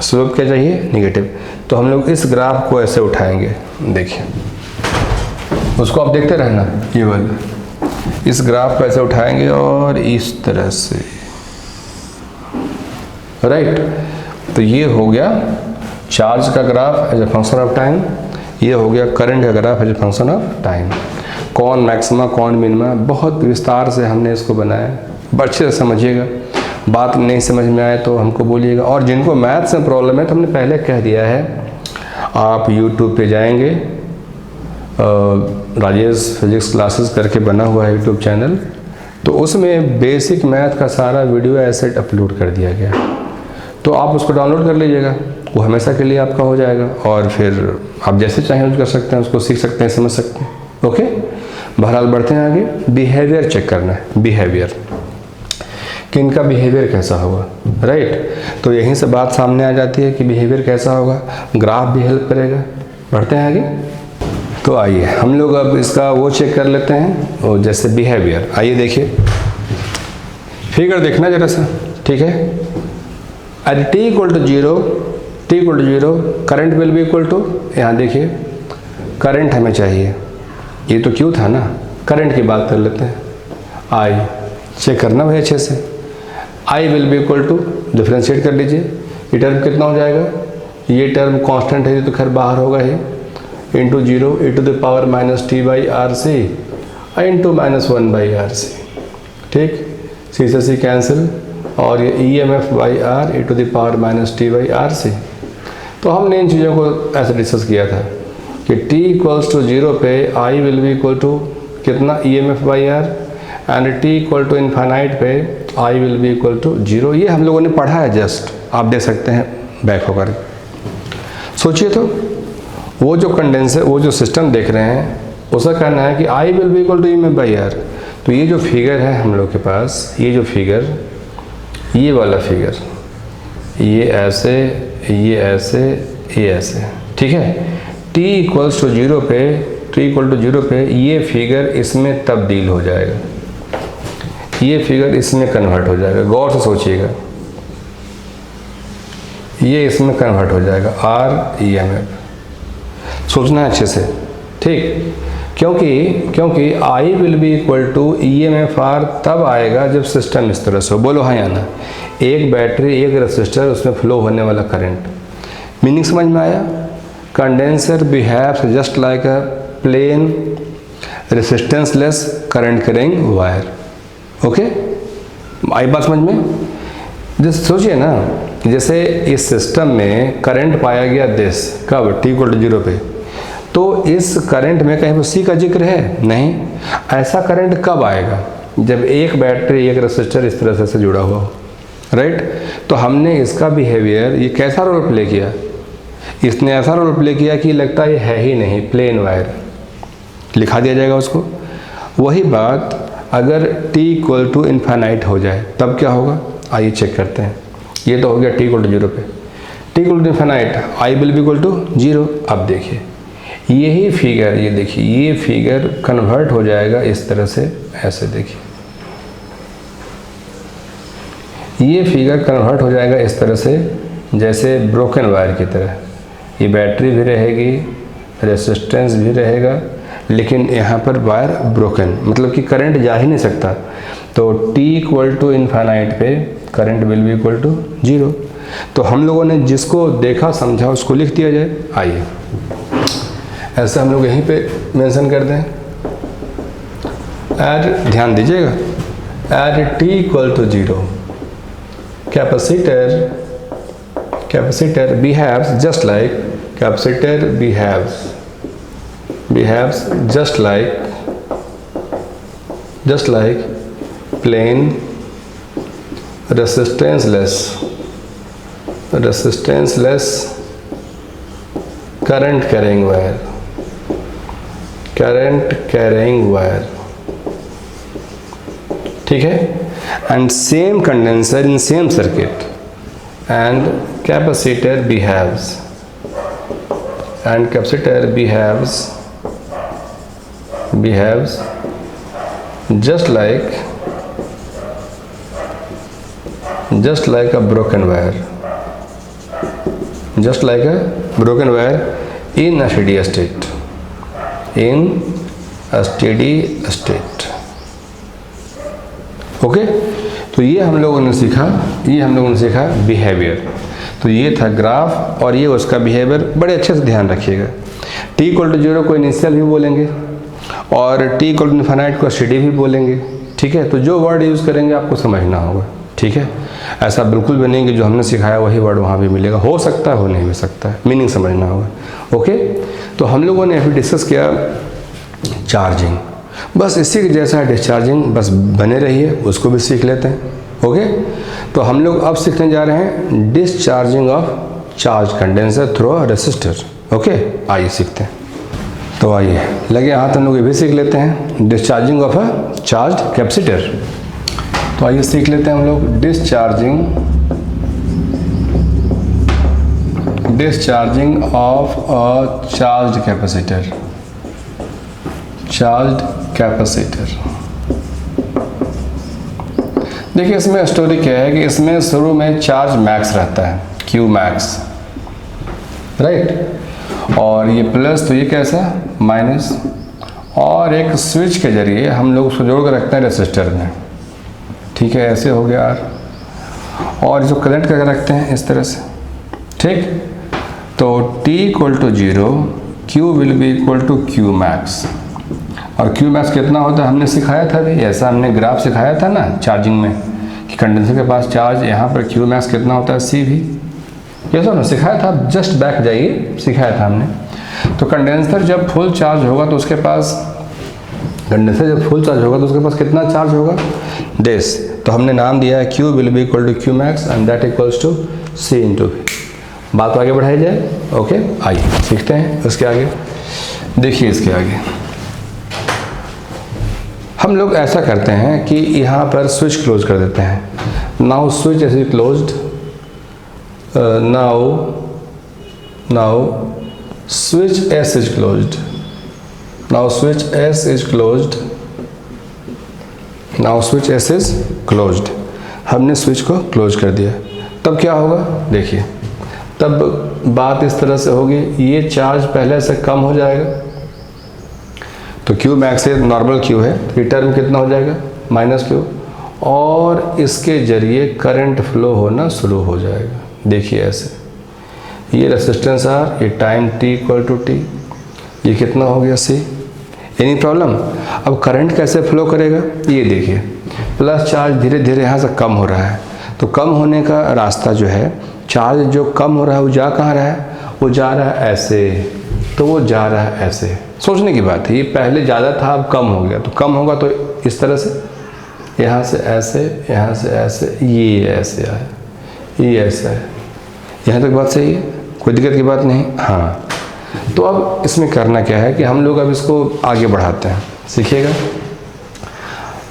स्लोप क्या चाहिए? निगेटिव। तो हम लोग इस ग्राफ को ऐसे उठाएंगे, देखिए, उसको आप देखते रहना, ये वाला, इस ग्राफ को ऐसे उठाएंगे और इस तरह से, राइट। तो ये हो गया चार्ज का graph as a function of time, ये हो गया करंट का graph as a function of time. कौन मैक्सिमा कौन मिनिमा, बहुत विस्तार से हमने इसको बनाया, अच्छे से समझिएगा। बात नहीं समझ में आए तो हमको बोलिएगा। और जिनको मैथ्स में प्रॉब्लम है तो हमने पहले कह दिया है, आप यूट्यूब पे जाएंगे, राजेश फिजिक्स क्लासेस करके बना हुआ है यूट्यूब चैनल, तो उसमें बेसिक मैथ का सारा वीडियो ऐसे अपलोड कर दिया गया, तो आप उसको डाउनलोड कर लीजिएगा, वो हमेशा के लिए आपका हो जाएगा। और फिर आप जैसे चाहें यूज कर सकते हैं, उसको सीख सकते हैं, समझ सकते हैं। ओके, बहरहाल बढ़ते हैं आगे। बिहेवियर चेक करना है, बिहेवियर, कि इनका बिहेवियर कैसा होगा, राइट। तो यहीं से बात सामने आ जाती है कि बिहेवियर कैसा होगा, ग्राफ भी हेल्प करेगा। बढ़ते हैं आगे। तो आइए हम लोग अब इसका वो चेक कर लेते हैं, और जैसे बिहेवियर, आइए देखिए, फिगर देखना जरा सा, ठीक है। At t equal to zero, t equal to zero, current will be equal to, यहाँ देखिए करंट हमें चाहिए, ये तो क्यों था ना, करंट की बात कर लेते हैं। आई चेक करना भाई अच्छे से, I will be equal to, differentiate कर लीजिए, ये टर्म कितना हो जाएगा, ये टर्म कांस्टेंट है तो खैर बाहर होगा ही, into zero e to the power minus T by R C into minus one by R C, ठीक, सी से सी कैंसिल, और ये E M F by R e to the power minus T by R C. तो हमने इन चीज़ों को ऐसे डिस्कस किया था कि t इक्वल्स टू जीरो पे I will be equal to कितना, E M F by R, and t equal to infinite पे I will be equal to zero. ये हम लोगों ने पढ़ा है, जस्ट आप देख सकते हैं बैक होकर। सोचिए तो वो जो कंडेंसर, वो जो सिस्टम देख रहे हैं, उसका कहना है कि I will be equal to E M by R. तो ये जो फिगर है हम लोग के पास, ये जो फिगर, ये वाला फिगर, ये ऐसे, ये ऐसे, ये ऐसे, ठीक है। t इक्वल्स टू जीरो पे, t इक्वल टू जीरो पे ये फिगर इसमें तब्दील हो जाएगा, ये फिगर इसमें कन्वर्ट हो जाएगा। गौर से सोचिएगा, ये इसमें कन्वर्ट हो जाएगा, आर ई एम एफ, सोचना है अच्छे से, ठीक। क्योंकि I will be equal to E M F R तब आएगा जब सिस्टम इस तरह से हो। बोलो हाँ या ना, एक बैटरी, एक रेसिस्टर, उसमें फ्लो होने वाला करंट। मीनिंग समझ में आया? Condenser behaves just like a plain resistance less current carrying wire. Okay, आई बात समझ में? जैसे सोचिए ना, जैसे इस सिस्टम में करंट पाया गया दिस, कब, t इक्वल टू जीरो पे, तो इस करंट में कहीं पर सी का जिक्र है नहीं। ऐसा करंट कब आएगा? जब एक बैटरी, एक रेसिस्टर इस तरह से जुड़ा हुआ हो, राइट। तो हमने इसका बिहेवियर, ये कैसा रोल प्ले किया, इसने ऐसा रोल प्ले किया कि लगता है ये है ही नहीं, प्लेन वायर, लिखा दिया जाएगा उसको। वही बात अगर t इक्वल टू इन्फाइनाइट हो जाए तब क्या होगा, आइए चेक करते हैं। ये तो हो गया t इक्वल टू जीरो पे, t equal to infinite, I will be equal to zero. अब देखिए यही फिगर, ये देखिए, ये फिगर कन्वर्ट हो जाएगा इस तरह से, ऐसे देखिए, ये फिगर कन्वर्ट हो जाएगा इस तरह से, जैसे ब्रोकन वायर की तरह। ये बैटरी भी रहेगी, रेसिस्टेंस भी रहेगा, लेकिन यहाँ पर वायर ब्रोकन, मतलब कि करंट जा ही नहीं सकता। तो t इक्वल टू इन्फाइनाइट पे current will be equal to zero. तो हम लोगों ने जिसको देखा समझा उसको लिख दिया जाए। आइए ऐसे हम लोग यहीं पे मेंशन कर दें। एट, ध्यान दीजिएगा, at t equal to zero capacitor behaves just like, capacitor behaves just like plain resistanceless current carrying wire, ठीक है। and same condenser in same circuit, and capacitor behaves just like a broken wire, in a steady state, okay. तो ये हम लोगों ने सीखा बिहेवियर। तो ये था ग्राफ और ये उसका बिहेवियर, बड़े अच्छे से ध्यान रखिएगा। t = 0 को इनिशियल भी बोलेंगे और t = इन्फिनाइट को स्टेडी भी बोलेंगे, ठीक है। तो जो वर्ड यूज़ करेंगे आपको समझना होगा, ठीक है। ऐसा बिल्कुल भी नहीं कि जो हमने सिखाया वही वर्ड वहाँ भी मिलेगा, हो सकता है, हो नहीं भी सकता है, मीनिंग समझना होगा, ओके। तो हम लोगों ने अभी डिस्कस किया चार्जिंग, बस इसी के जैसा है डिस्चार्जिंग, बस बने रहिए, उसको भी सीख लेते हैं, ओके। तो हम लोग अब सीखने जा रहे हैं discharging of charge condenser through a resistor, okay. आइए सीखते हैं। तो आइए लगे हाथ, हम लोग ये भी सीख लेते हैं discharging of a charge capacitor. तो आइए सीख लेते हैं हम लोग discharging of a charge capacitor. देखिए इसमें स्टोरी क्या है कि इसमें शुरू में चार्ज मैक्स रहता है, Q मैक्स, राइट, और ये प्लस, तो ये कैसा माइनस, और एक स्विच के जरिए हम लोग उसको जोड़ कर रखते हैं रेसिस्टर में, ठीक है। ऐसे हो गया R, और जो कनेक्ट करके रखते हैं इस तरह से, ठीक। तो t = 0, Q will be equal to Q max, और Q max कितना होता है हमने सिखाया था भी, ऐसा हमने ग्राफ सिखाया था ना चार्जिंग में कि कंडेंसर के पास चार्ज, यहाँ पर Q max कितना होता है C भी, ये सब ना सिखाया था, जस्ट बैक जाइए, सिखाया था हमने। तो कंडेंसर जब फुल चार्ज होगा तो उसके पास कितना चार्ज होगा, दिस। तो हमने नाम दिया है Q will be equal to Q max and that equals to C into V। बात को आगे बढ़ाई जाए, ओके। आइए सीखते हैं उसके आगे। देखिए इसके आगे हम लोग ऐसा करते हैं कि यहाँ पर स्विच क्लोज कर देते हैं। Now switch is closed, now switch S is closed, हमने स्विच को क्लोज कर दिया। तब क्या होगा, देखिए तब बात इस तरह से होगी, ये चार्ज पहले से कम हो जाएगा, तो Q मैक्स से नॉर्मल Q है, तो ये टर्म कितना हो जाएगा -Q, और इसके जरिए करंट फ्लो होना शुरू हो जाएगा। देखिए ऐसे, ये रेजिस्टेंस R, ये टाइम t = t, ये कितना हो गया C। Any problem. अब करंट कैसे फ्लो करेगा, ये देखिए, प्लस चार्ज धीरे धीरे यहाँ से कम हो रहा है, तो कम होने का रास्ता जो है, चार्ज जो कम हो रहा है वो जा कहाँ रहा है, वो जा रहा है ऐसे, तो वो जा रहा है ऐसे। सोचने की बात है, ये पहले ज़्यादा था अब कम हो गया, तो कम होगा तो इस तरह से, यहाँ से ऐसे, यहाँ से ऐसे, ये ऐसे आए, ये ऐसा है। यहाँ तक बात सही है, कोई दिक्कत की बात नहीं, हाँ। तो अब इसमें करना क्या है कि हम लोग अब इसको आगे बढ़ाते हैं, सीखिएगा।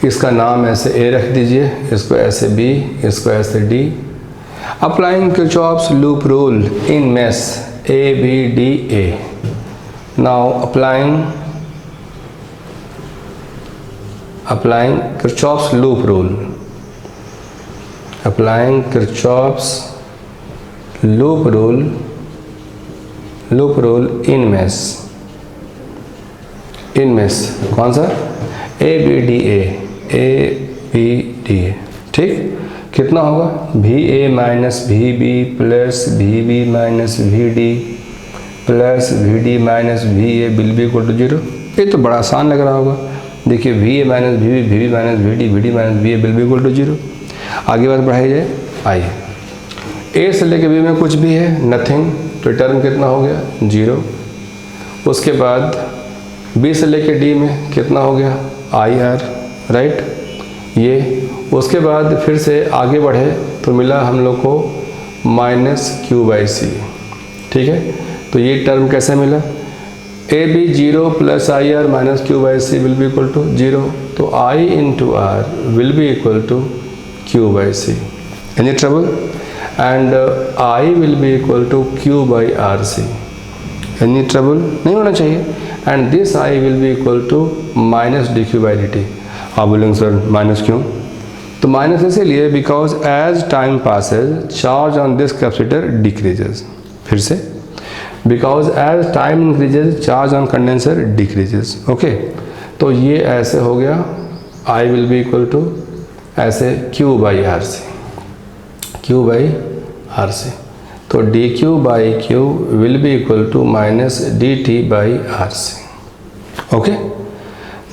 इसका नाम ऐसे A रख दीजिए, इसको ऐसे B, इसको ऐसे D। Applying Kirchhoff's loop rule in mesh ABDA। Now applying Kirchhoff's loop rule, in mesh, कौन सा, ABDA, ठीक। कितना होगा, VA - VB plus VB - VD plus VD - VA will be equal to 0। ये तो बड़ा आसान लग रहा होगा। देखिए VA - VB, VB - VD, VD - VA will be equal to 0। आगे बात बढ़ाई जाए, आइए A से लेके B में कुछ भी है, नथिंग, तो टर्म कितना हो गया 0। उसके बाद B से लेके D में कितना हो गया IR, राइट, ये। उसके बाद फिर से आगे बढ़े तो मिला हम लोग को -Q/C, ठीक है। तो ये टर्म कैसे मिला, AB 0 plus IR - Q/C will be equal to 0, तो I into R will be equal to Q by C. Any trouble? And I will be equal to Q by RC. Any trouble? नहीं होना चाहिए. And this I will be equal to minus dq by dt. आप बोलेंगे सर माइनस क्यों? तो माइनस इसलिए because as time passes charge on this capacitor decreases. फिर से because as time increases charge on condenser decreases. Okay, तो ये ऐसे हो गया I will be equal to ऐसे Q by RC. Q by RC. तो dq by Q will be equal to minus dt by RC. Okay.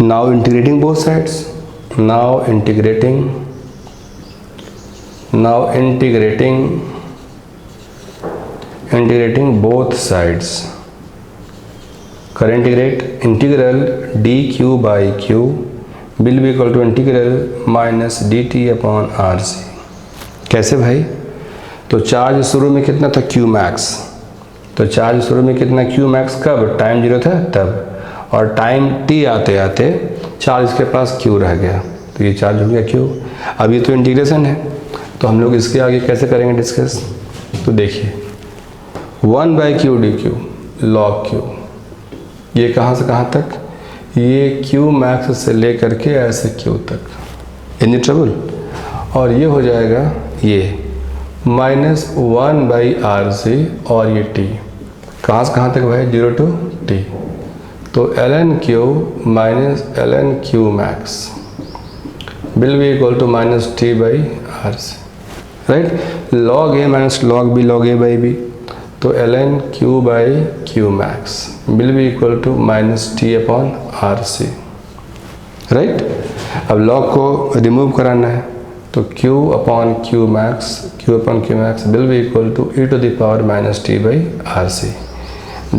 Now integrating both sides. Now integrating both sides. Current integrate integral dq by Q will be equal to integral minus dt upon RC. कैसे भाई? तो चार्ज शुरू में कितना था Q max. तो चार्ज शुरू में कितना Q max कब? टाइम 0 था तब, और टाइम t आते आते चार्ज के पास Q रह गया, तो ये चार्ज हो गया Q. अब ये तो इंटीग्रेशन है, तो हम लोग इसके आगे कैसे करेंगे डिस्कस? तो देखिए 1 by Q dq log Q, ये कहाँ से कहाँ तक? ये Q max से लेकर के ऐसे Q तक. Any trouble? और ये हो जाएगा ये माइनस 1 बाई RC, और ये T कहाँ से कहाँ तक भाई? 0 to T. तो ln Q minus ln Q max will be equal to minus T by RC. Right? log A minus log B log A by B. तो ln Q by Q max will be equal to minus T upon RC. Right? अब log को रिमूव कराना है, तो Q upon Q max will be equal to e to the power minus T by RC.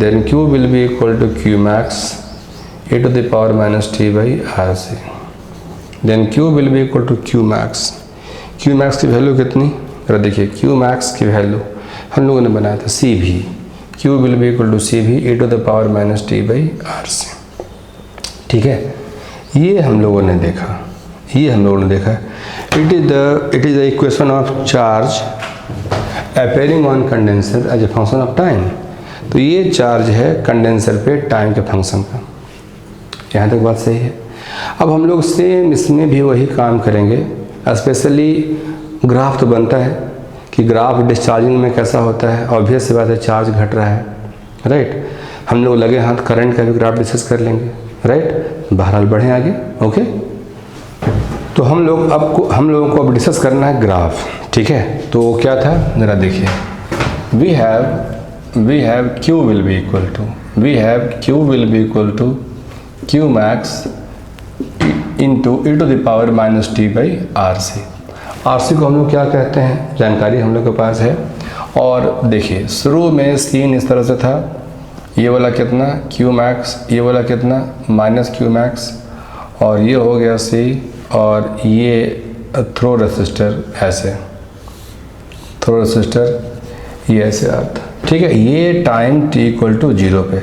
Then Q will be equal to Q max e to the power minus T by RC. Then Q will be equal to Q max. Q max की वैल्यू कितनी? जरा देखिए, Q max की वैल्यू हम लोगों ने बनाया था CV. Q will be equal to CV e to the power minus T by RC. ठीक है, ये हम लोगों ने देखा. It is the equation of charge appearing on condenser as a function of time. तो ये चार्ज है कंडेंसर पे टाइम के फंक्शन का. यहाँ तक बात सही है. अब हम लोग सेम इसमें भी वही काम करेंगे. स्पेशली ग्राफ तो बनता है कि ग्राफ डिस्चार्जिंग में कैसा होता है. ऑब्वियस सी बात है, चार्ज घट रहा है. राइट? हम लोग लगे हाथ करंट का भी ग्राफ डिस्कस कर लेंगे. राइट? बहरहाल बढ़ें आगे. ओके, तो हम लोगों को अब डिस्कस करना है ग्राफ. ठीक है, तो क्या था जरा देखिए. We have Q will be equal to Q max into e to the power minus T by RC. RC को हम लोग क्या कहते हैं, जानकारी हम लोग के पास है. और देखिए शुरू में सीन इस तरह से था, ये वाला कितना Q max, ये वाला कितना माइनस Q max, और ये हो गया C, और ये थ्रो रेसिस्टर ऐसे, थ्रो रेसिस्टर ये ऐसे आता. ठीक है, ये टाइम t इक्वल टू 0 पे.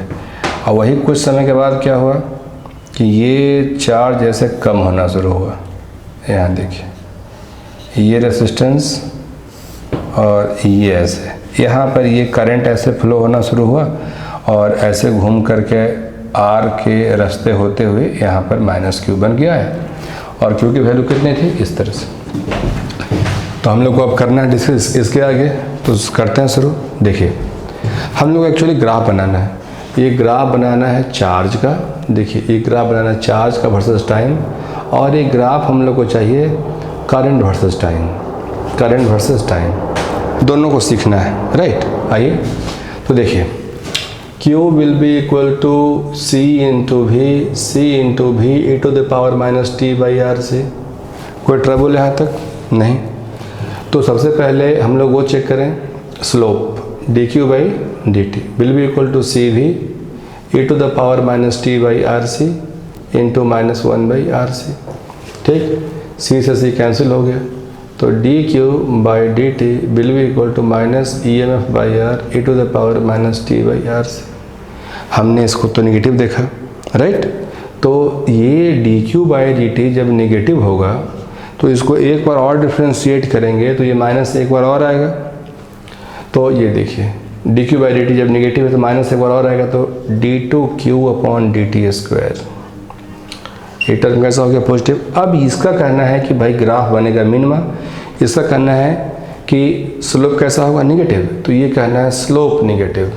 और वही कुछ समय के बाद क्या हुआ कि ये चार्ज ऐसे कम होना शुरू हुआ. यहाँ देखिए ये रेसिस्टेंस और ये ऐसे, यहाँ पर ये करंट ऐसे फ्लो होना शुरू हुआ, और ऐसे घूम करके R के रास्ते होते हुए यहाँ पर माइनस Q बन गया है. और Q की वैल्यू कितनी थी? इस तरह से. तो हम लोग को अब करना है डिस्कस इसके आगे, तो करते हैं शुरू. देखिए हम लोग एक्चुअली ग्राफ बनाना है. ये ग्राफ बनाना है चार्ज का. देखिए ये ग्राफ बनाना है चार्ज का वर्सेस टाइम, और ये ग्राफ हम लोग को चाहिए करंट वर्सेस टाइम. दोनों को सीखना है. राइट? आइए तो देखिए Q will be equal to C into V e to the power minus T by RC. कोई ट्रबल यहाँ तक नहीं? तो सबसे पहले हम लोग वो चेक करें, slope dq by dt will be equal to CV e to the power minus T by RC into minus 1 by RC. ठीक, C से C कैंसिल हो गया, तो dq by dt will be equal to minus EMF by R e to the power minus T by RC. हमने इसको तो नेगेटिव देखा. राइट? तो ये dq by dt जब नेगेटिव होगा तो इसको एक बार और डिफ्रेंशिएट करेंगे तो ये माइनस एक बार और आएगा। तो ये देखिए dq बाई dt जब निगेटिव है तो माइनस एक बार और आएगा, तो d2q अपॉन dt स्क्वायर, ये टर्म कैसा हो गया पॉजिटिव। अब इसका कहना है कि भाई ग्राफ बनेगा मिनिमा, इसका कहना है कि स्लोप कैसा होगा निगेटिव, तो ये कहना है स्लोप निगेटिव,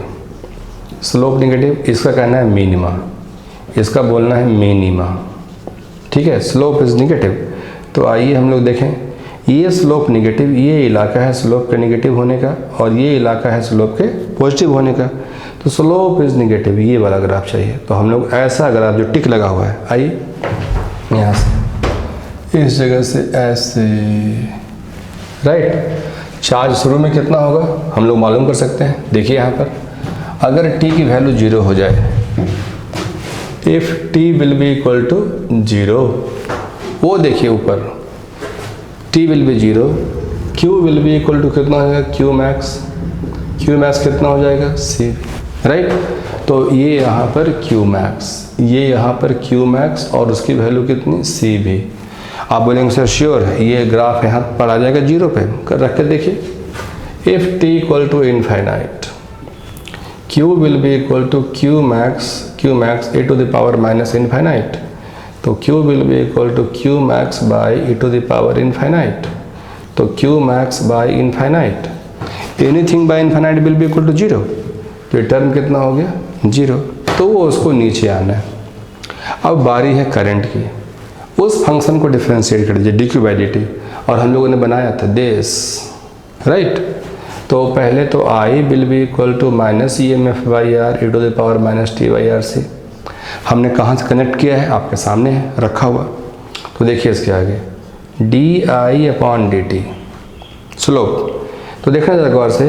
स्लोप निगेटिव, इसका कहना है मिनिमा, इसका बोलना है मिनिमा, ठीक है। स्लोप इज निगेटिव, तो आइए हम लोग देखें, ये स्लोप निगेटिव, ये इलाका है स्लोप के निगेटिव होने का और ये इलाका है स्लोप के पॉजिटिव होने का, तो स्लोप इज निगेटिव, ये वाला ग्राफ चाहिए। तो हम लोग ऐसा ग्राफ जो टिक लगा हुआ है, आइए यहाँ से इस जगह से ऐसे, राइट। चार्ज शुरू में कितना होगा हम लोग मालूम कर सकते हैं। देखिए यहाँ पर अगर t की वैल्यू 0 हो जाए, if t will be equal to 0, वो देखिए ऊपर t will be 0, q will be equal to कितना होगा q मैक्स, q मैक्स कितना हो जाएगा c, राइट। तो ये यहाँ पर q मैक्स, ये यहाँ पर q मैक्स और उसकी वैल्यू कितनी c भी। आप बोलेंगे सर श्योर है ये ग्राफ यहाँ पर आ जाएगा 0 पे, कर रख के देखिए। If t equal to infinite, q will be equal to q max e to the power minus infinite, तो q will be equal to q max by e to the power infinite, तो q max by infinite, anything by infinite will be equal to 0, तो ये टर्म कितना हो गया 0, तो वो उसको नीचे आना है। अब बारी है करंट की, उस फंक्शन को डिफ्रेंशिएट कर दीजिए dq बाई dt, और हम लोगों ने बनाया था दिस, राइट। तो पहले तो I will be equal to minus EMF by R e to the power minus t by R C. हमने कहाँ से कनेक्ट किया है आपके सामने है रखा हुआ, तो देखिए इसके आगे di अपॉन dt स्लोप, तो देखना जरा गौर से,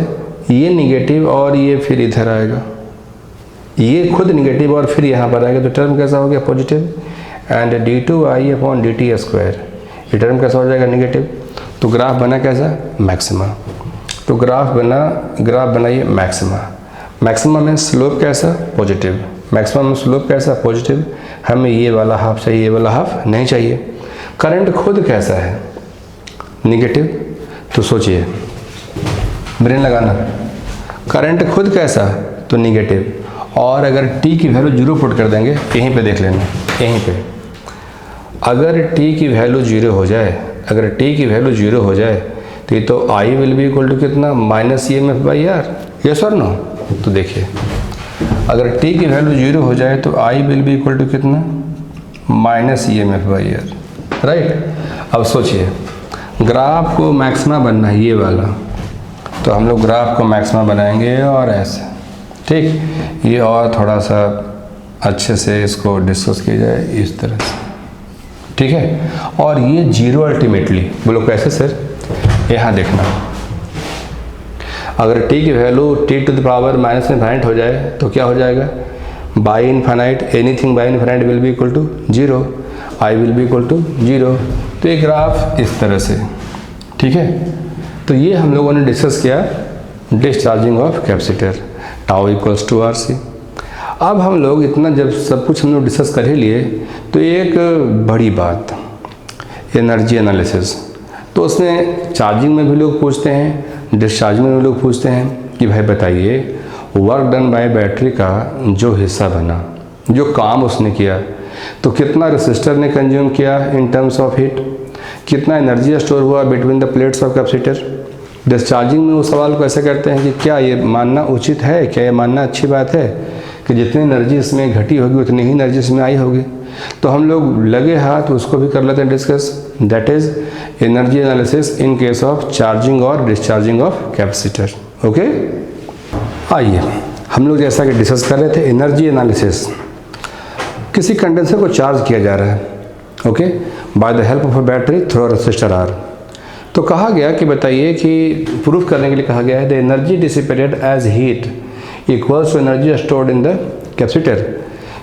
ये निगेटिव और ये फिर इधर आएगा, ये खुद निगेटिव और फिर यहाँ पर आएगा, तो टर्म कैसा हो गया positive, and d2i upon dt square, ये टर्म कैसा हो जाएगा निगेटिव। तो ग्राफ बना कैसा मैक्सिमा, तो ग्राफ बनाइए मैक्सिमा, मैक्सिमा में स्लोप कैसा पॉजिटिव, मैक्सिमम में स्लोप कैसा पॉजिटिव, हमें ये वाला हाफ चाहिए, ये वाला हाफ नहीं चाहिए। करंट खुद कैसा है निगेटिव, तो सोचिए ब्रेन लगाना, करंट खुद कैसा तो निगेटिव, और अगर t की वैल्यू 0 पुट कर देंगे, यहीं पे देख लेना, यहीं पे अगर t की वैल्यू 0 हो जाए, अगर t की वैल्यू 0 हो जाए तो ये तो I will be equal to कितना minus EMF by R, yes और नो। तो देखिए अगर t की वैल्यू 0 हो जाए तो I will be equal to कितना minus EMF by R, right. अब सोचिए ग्राफ को मैक्सिमा बनना है ये वाला, तो हम लोग ग्राफ को मैक्सिमा बनाएंगे और ऐसे, ठीक। ये और थोड़ा सा अच्छे से इसको डिस्कस किया जाए इस तरह से, ठीक है। और ये 0 अल्टीमेटली, बोलो कैसे सर, यहाँ देखना, अगर t की value t to the power minus infinite हो जाए तो क्या हो जाएगा by infinite, anything by infinite will be equal to 0, I will be equal to 0। तो ये ग्राफ इस तरह से, ठीक है। तो ये हम लोगों ने डिस्कस किया discharging of capacitor, tau equals to RC। अब हम लोग इतना जब सब कुछ हम लोग डिस्कस कर ही लिए, तो एक बड़ी बात एनर्जी एनालिसिस, तो उसमें चार्जिंग में भी लोग पूछते हैं, डिस्चार्जिंग में भी लोग पूछते हैं कि भाई बताइए वर्क डन बाय बैटरी का जो हिस्सा बना, जो काम उसने किया, तो कितना रेसिस्टर ने कंज्यूम किया इन टर्म्स ऑफ हीट, कितना एनर्जी स्टोर हुआ between the plates of capacitor. Discharging में उस सवाल को ऐसे करते हैं कि क्या ये मानना उचित है, क्या ये मानना अच्छी बात है कि जितनी एनर्जी इसमें घटी होगी उतनी ही एनर्जी इसमें आई होगी। तो हम लोग लगे हाथ उसको भी कर लेते हैं discuss, that is energy analysis in case of charging और डिस्चार्जिंग ऑफ कैपेसिटर। ओके, आइए हम लोग जैसा कि डिस्कस कर रहे थे एनर्जी एनालिसिस, किसी कंडेंसर को चार्ज किया जा रहा है, okay, by the help of a battery through resistor R. तो कहा गया कि बताइए कि प्रूफ करने के लिए कहा गया है the energy dissipated as heat equals to energy stored in the capacitor,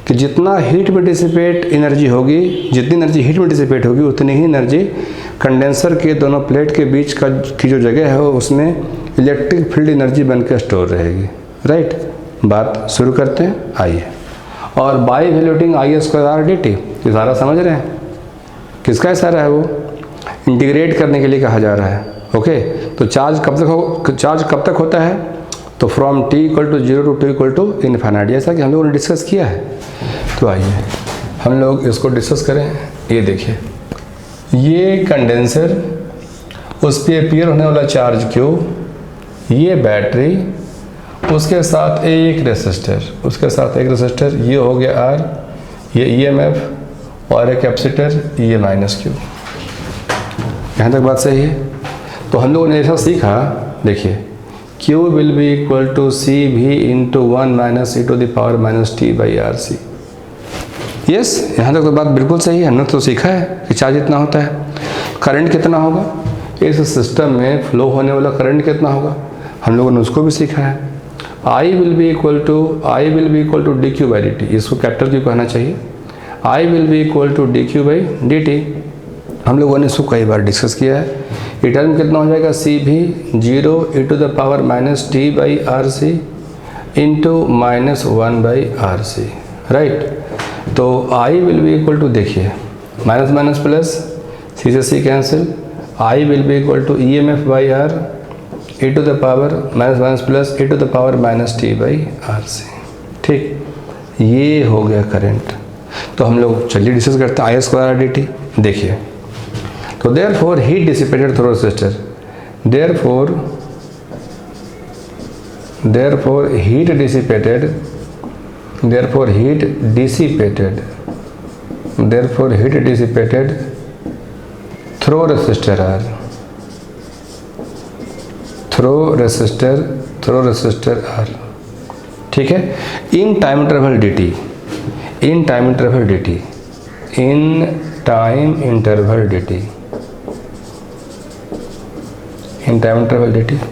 कि जितना हीट में डिसिपेट एनर्जी होगी, जितनी एनर्जी हीट में डिसिपेट होगी उतनी ही एनर्जी कंडेंसर के दोनों प्लेट के बीच का की जो जगह है उसमें इलेक्ट्रिक फील्ड एनर्जी बनकर स्टोर रहेगी, राइट। बात शुरू करते हैं, आइए। और बाई वैल्यूटिंग I² RDT, इशारा समझ रहे हैं, किसका इशारा है वो, इंटीग्रेट करने के लिए कहा जा रहा है। ओके, तो चार्ज कब तक होता है? तो from t equal to 0 to t equal to infinite, जैसा कि हम लोगों ने डिस्कस किया है। तो आइए हम लोग इसको डिस्कस करें। ये देखिए, ये कंडेंसर, उस पर अपीयर होने वाला चार्ज Q, ये बैटरी, उसके साथ एक रेसिस्टर, ये हो गया R, ये EMF और एक कैपेसिटर, ये -Q। यहाँ तक बात सही है? तो हम लोगों ने ऐसा सीखा, देखिए Q will be equal to CV into 1 minus e to the power minus t by RC। Yes, यहाँ तक तो बात बिल्कुल सही है। हमने तो सीखा है कि चार्ज इतना होता है, करंट कितना होगा, इस सिस्टम में फ्लो होने वाला करंट कितना होगा, हम लोगों ने उसको भी सीखा है। I will be equal to dq by dt, इसको कैपिटल Q कहना चाहिए। I will be equal to dq by dt, हम लोगों ने इसको कई बार डिस्कस किया है। ये टर्म कितना हो जाएगा, CV 0 e to the power minus t by RC into -1 by RC, right. तो I will be equal to, देखिए माइनस माइनस प्लस, C से C cancel, I will be equal to EMF by R e to the power minus minus plus e to the power minus t by RC। ठीक, ये हो गया करंट। तो हम लोग चलिए डिस्कस करते हैं I स्क्वायर dt। देखिए, तो therefore heat dissipated through resistor, therefore heat dissipated through resistor R, through resistor R, ठीक है। in time interval dt, in time interval dt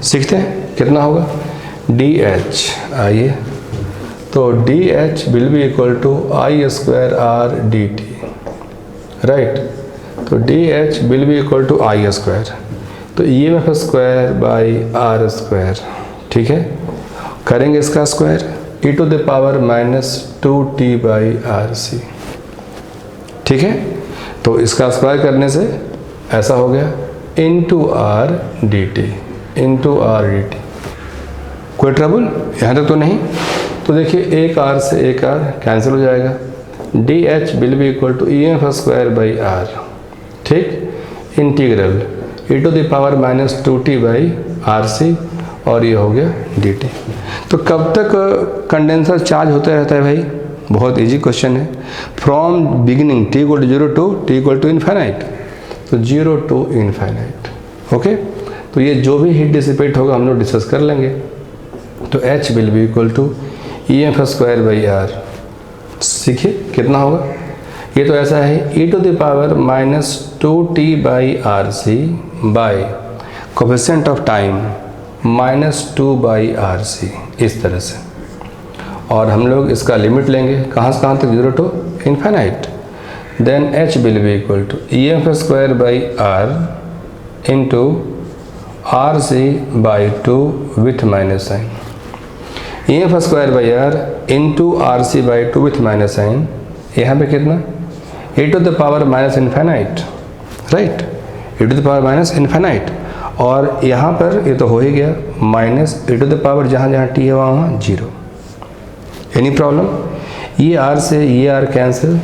सीखते हैं कितना होगा, dH। आइए, तो dH will be equal to I square R dt, right. तो dH will be equal to I square, तो EMF square by R square, ठीक है। करेंगे इसका square, e to the power minus 2t by RC, ठीक है। तो इसका स्क्वायर करने से ऐसा हो गया इंटू R dt, कोई ट्रबल यहाँ तक तो नहीं? तो देखिए, एक R से एक R कैंसिल हो जाएगा, dH will be equal to EMF square by R, ठीक, integral e to the power minus 2t by RC, और ये हो गया dt। तो कब तक कंडेंसर चार्ज होता रहता है भाई? बहुत इजी क्वेश्चन है। From beginning t equal to 0 to t equal to infinite, तो 0 टू इन्फाइनाइट, ओके। तो ये जो भी हीट डिसिपेट होगा हम लोग डिस्कस कर लेंगे। तो H will be equal to EMF square by R, सीखिए कितना होगा। ये तो ऐसा है e to the power minus 2t by RC by coefficient of time -2 by RC, इस तरह से। और हम लोग इसका लिमिट लेंगे कहाँ से कहाँ तक, 0 to infinite. Then H will be equal to EMF square by R into RC by 2 with minus sign, EMF square by R into RC by 2 with minus sign. यहाँ पे कितना, e to the power minus infinite, right, e to the power minus infinite. और यहाँ पर ये तो हो ही गया minus e to the power, जहाँ जहाँ t है वहाँ 0। Any problem? ये R से ये R cancel,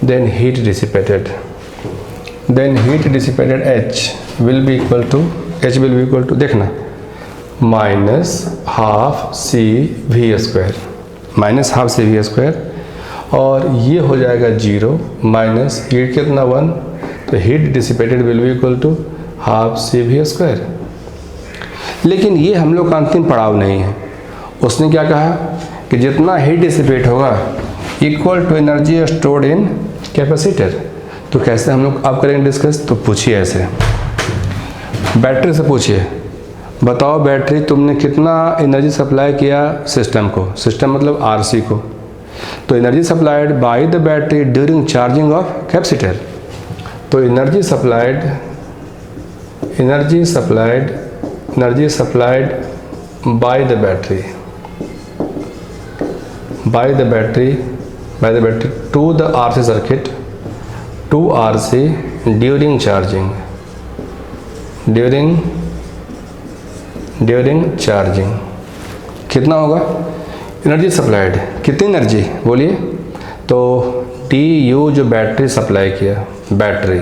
then heat dissipated, H will be equal to, देखना, माइनस हाफ CV स्क्वायर, और ये हो जाएगा 0 माइनस हीट कितना 1, तो heat dissipated will be equal to half CV square. लेकिन ये हम लोग का अंतिम पड़ाव नहीं है। उसने क्या कहा कि जितना हीट डिसिपेट होगा equal to energy stored in capacitor. तो कैसे हम लोग आप करेंगे डिस्कस? तो पूछिए ऐसे, बैटरी से पूछिए, बताओ बैटरी तुमने कितना एनर्जी सप्लाई किया सिस्टम को, सिस्टम मतलब RC को। तो energy supplied by the battery during charging of capacitor. तो energy supplied by the battery to the RC circuit, to RC during charging, during charging कितना होगा? एनर्जी सप्लाइड, कितनी एनर्जी बोलिए? तो टी यू जो बैटरी सप्लाई किया, बैटरी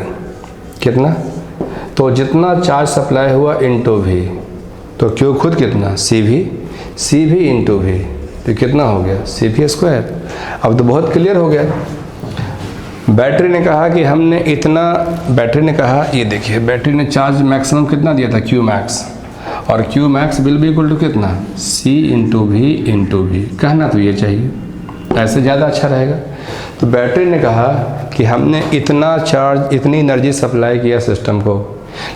कितना, तो जितना चार्ज सप्लाई हुआ इंटू वी, तो क्यू खुद कितना, सी भी इंटू वी, तो कितना हो गया सी वी स्क्वायर। अब तो बहुत क्लियर हो गया। बैटरी ने कहा कि हमने इतना, बैटरी ने कहा ये देखिए, बैटरी ने चार्ज मैक्सिमम कितना दिया था, क्यू मैक्स, और Q max will be equal to कितना, सी इंटू वी। कहना तो ये चाहिए, ऐसे ज़्यादा अच्छा रहेगा। तो बैटरी ने कहा कि हमने इतना चार्ज, इतनी एनर्जी सप्लाई किया सिस्टम को,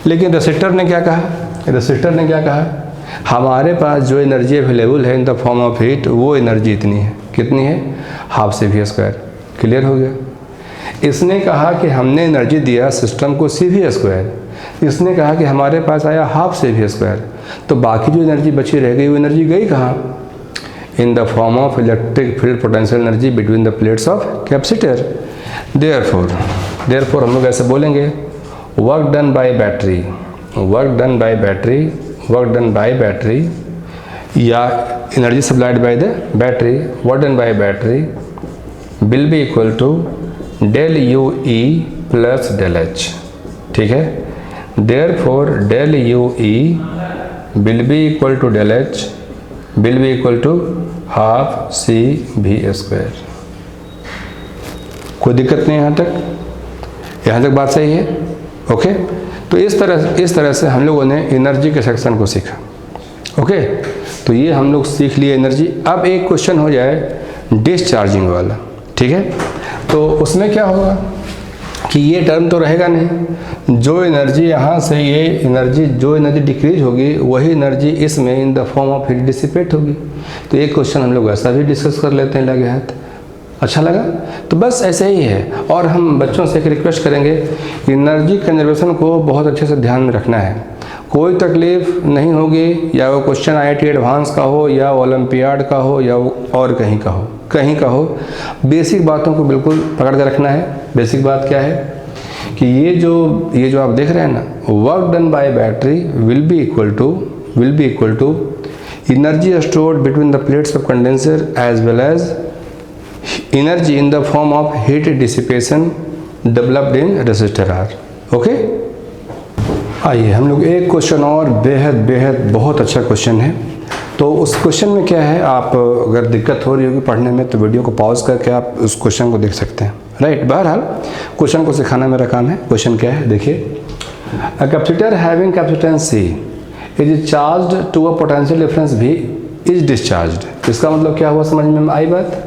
लेकिन रेसिस्टर ने क्या कहा, हमारे पास जो एनर्जी अवेलेबल है in the form of heat, वो एनर्जी इतनी है, कितनी है, half C V square. Clear हो गया। इसने कहा कि हमने एनर्जी दिया सिस्टम को सी वी स्क्वायर, इसने कहा कि हमारे पास आया हाफ सी वी स्क्वायर, तो बाकी जो एनर्जी बची रह गई वो एनर्जी गई कहाँ, in the form of electric field potential energy between the plates of capacitor. Therefore हम लोग ऐसे बोलेंगे, वर्क डन बाय बैटरी या energy supplied by the battery, work done by battery will be equal to del U E plus del H. ठीक है, therefore del U E will be equal to del H will be equal to half C V square. कोई दिक्कत नहीं यहाँ तक बात सही है? ओके, तो इस तरह से हम लोगों ने एनर्जी के सेक्शन को सीखा। ओके, तो ये हम लोग सीख लिए एनर्जी। अब एक क्वेश्चन हो जाए डिस्चार्जिंग वाला, ठीक है, तो उसमें क्या होगा कि ये टर्म तो रहेगा नहीं, जो एनर्जी यहाँ से ये एनर्जी, जो एनर्जी डिक्रीज होगी वही एनर्जी इसमें इन the form of heat dissipate होगी। तो एक क्वेश्चन हम लोग ऐसा भी डिस्कस कर लेते हैं लगे हाथ। अच्छा लगा? तो बस ऐसे ही है। और हम बच्चों से एक रिक्वेस्ट करेंगे, एनर्जी कंजर्वेशन को बहुत अच्छे से ध्यान में रखना है। कोई तकलीफ नहीं होगी, या वो क्वेश्चन IIT एडवांस का हो, या ओलंपियाड का हो, या और कहीं का हो, बेसिक बातों को बिल्कुल पकड़ कर रखना है। बेसिक बात क्या है कि ये जो आप देख रहे हैं ना, work done by battery will be equal to energy stored between the plates of condenser as well as energy in the form of heat dissipation developed in resistor R. Okay, आइए हम लोग एक क्वेश्चन और, बेहद बहुत अच्छा क्वेश्चन है। तो उस क्वेश्चन में क्या है, आप अगर दिक्कत हो रही होगी पढ़ने में तो वीडियो को पॉज करके आप उस क्वेश्चन को देख सकते हैं। राइट, बहरहाल क्वेश्चन को सिखाना मेरा काम है। क्वेश्चन क्या है देखिए, a capacitor having capacitance C is charged to a potential difference V is discharged. इसका मतलब क्या हुआ, समझ में आई बात?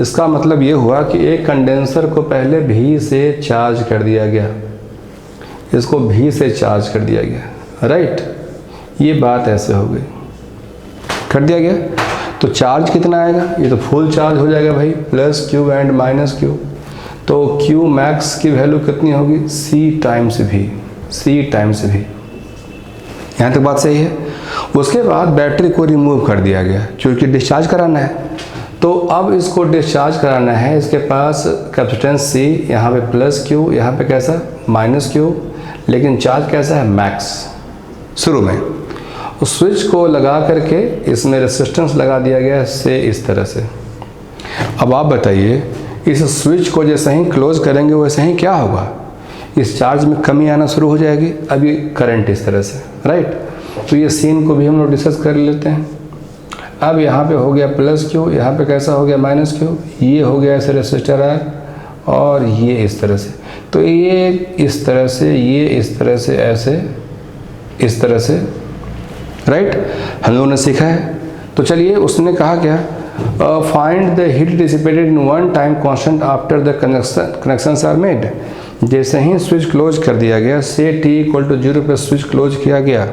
इसका मतलब ये हुआ कि एक कंडेंसर को पहले V से चार्ज कर दिया गया, इसको V से चार्ज कर दिया गया। राइट, ये बात ऐसे हो गई, कर दिया गया, तो चार्ज कितना आएगा, ये तो फुल चार्ज हो जाएगा भाई, plus Q and minus Q. तो क्यू मैक्स की वैल्यू कितनी होगी, C टाइम्स V। यहाँ तक बात सही है? उसके बाद बैटरी को रिमूव कर दिया गया क्योंकि डिस्चार्ज कराना है। तो अब इसको डिस्चार्ज कराना है, इसके पास कैपेसिटेंस C, यहाँ पे प्लस क्यू, यहाँ पे कैसा माइनस क्यू, लेकिन चार्ज कैसा है, मैक्स। शुरू में उस स्विच को लगा करके इसमें रेसिस्टेंस लगा दिया गया से इस तरह से। अब आप बताइए, इस स्विच को जैसे ही क्लोज करेंगे वैसे ही क्या होगा, इस चार्ज में कमी आना शुरू हो जाएगी। अभी करंट इस तरह से, राइट। तो ये सीन को भी हम लोग डिस्कस कर लेते हैं। अब यहाँ पे हो गया प्लस क्यू, यहाँ पे कैसा हो गया माइनस क्यू, ये हो गया ऐसे रेसिस्टर आर, और ये इस तरह से। तो ये इस तरह से, ये इस तरह से, ऐसे इस तरह से, राइट, हम लोगों ने सीखा है। तो चलिए, उसने कहा क्या, find the heat dissipated in one time constant after the connections are made. जैसे ही स्विच क्लोज कर दिया गया, से t=0 पे स्विच क्लोज किया गया,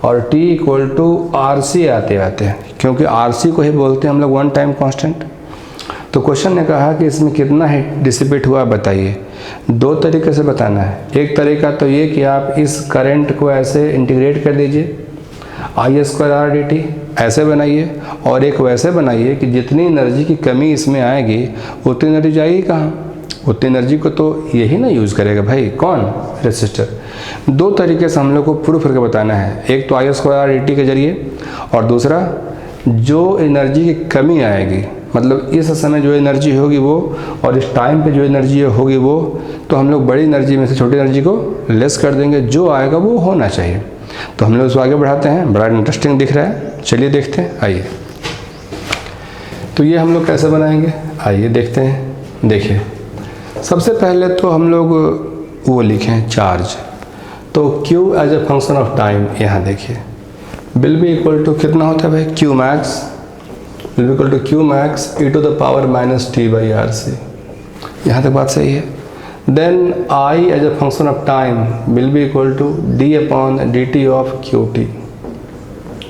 और t=RC आते क्योंकि RC को ही बोलते हैं हम लोग वन टाइम कांस्टेंट। तो क्वेश्चन ने कहा कि इसमें कितना हीट डिसिपेट हुआ बताइए। दो तरीके से बताना है। एक तरीका तो ये कि आप इस करंट को ऐसे इंटीग्रेट कर दीजिए, I²R/dt ऐसे बनाइए, और एक वैसे बनाइए कि जितनी एनर्जी की कमी इसमें आएगी उतनी एनर्जी जाएगी कहाँ, उतनी एनर्जी को तो यही ना यूज़ करेगा भाई, कौन, रेसिस्टर। दो तरीके से हम लोग को प्रूफ करके बताना है, एक तो आई स्क्वायर आर डी टी के जरिए, और दूसरा जो एनर्जी की कमी आएगी, मतलब इस समय जो एनर्जी होगी वो, और इस टाइम पे जो एनर्जी होगी वो, तो हम लोग बड़ी एनर्जी में से छोटी एनर्जी को लेस कर देंगे, जो आएगा वो होना चाहिए। तो हम लोग इसको आगे बढ़ाते हैं, बड़ा इंटरेस्टिंग दिख रहा है, चलिए देखते हैं, आइए। तो ये हम लोग कैसे बनाएंगे, आइए देखते हैं। देखिए सबसे पहले तो हम लोग वो लिखें चार्ज, तो Q as a function of time, यहाँ देखिए विल बी इक्वल टू कितना होता है भाई, Q max will be equal to Q max E to the power minus T by R C. यहाँ तक बात सही है। Then I as a function of time will be equal to D upon D T of Q T.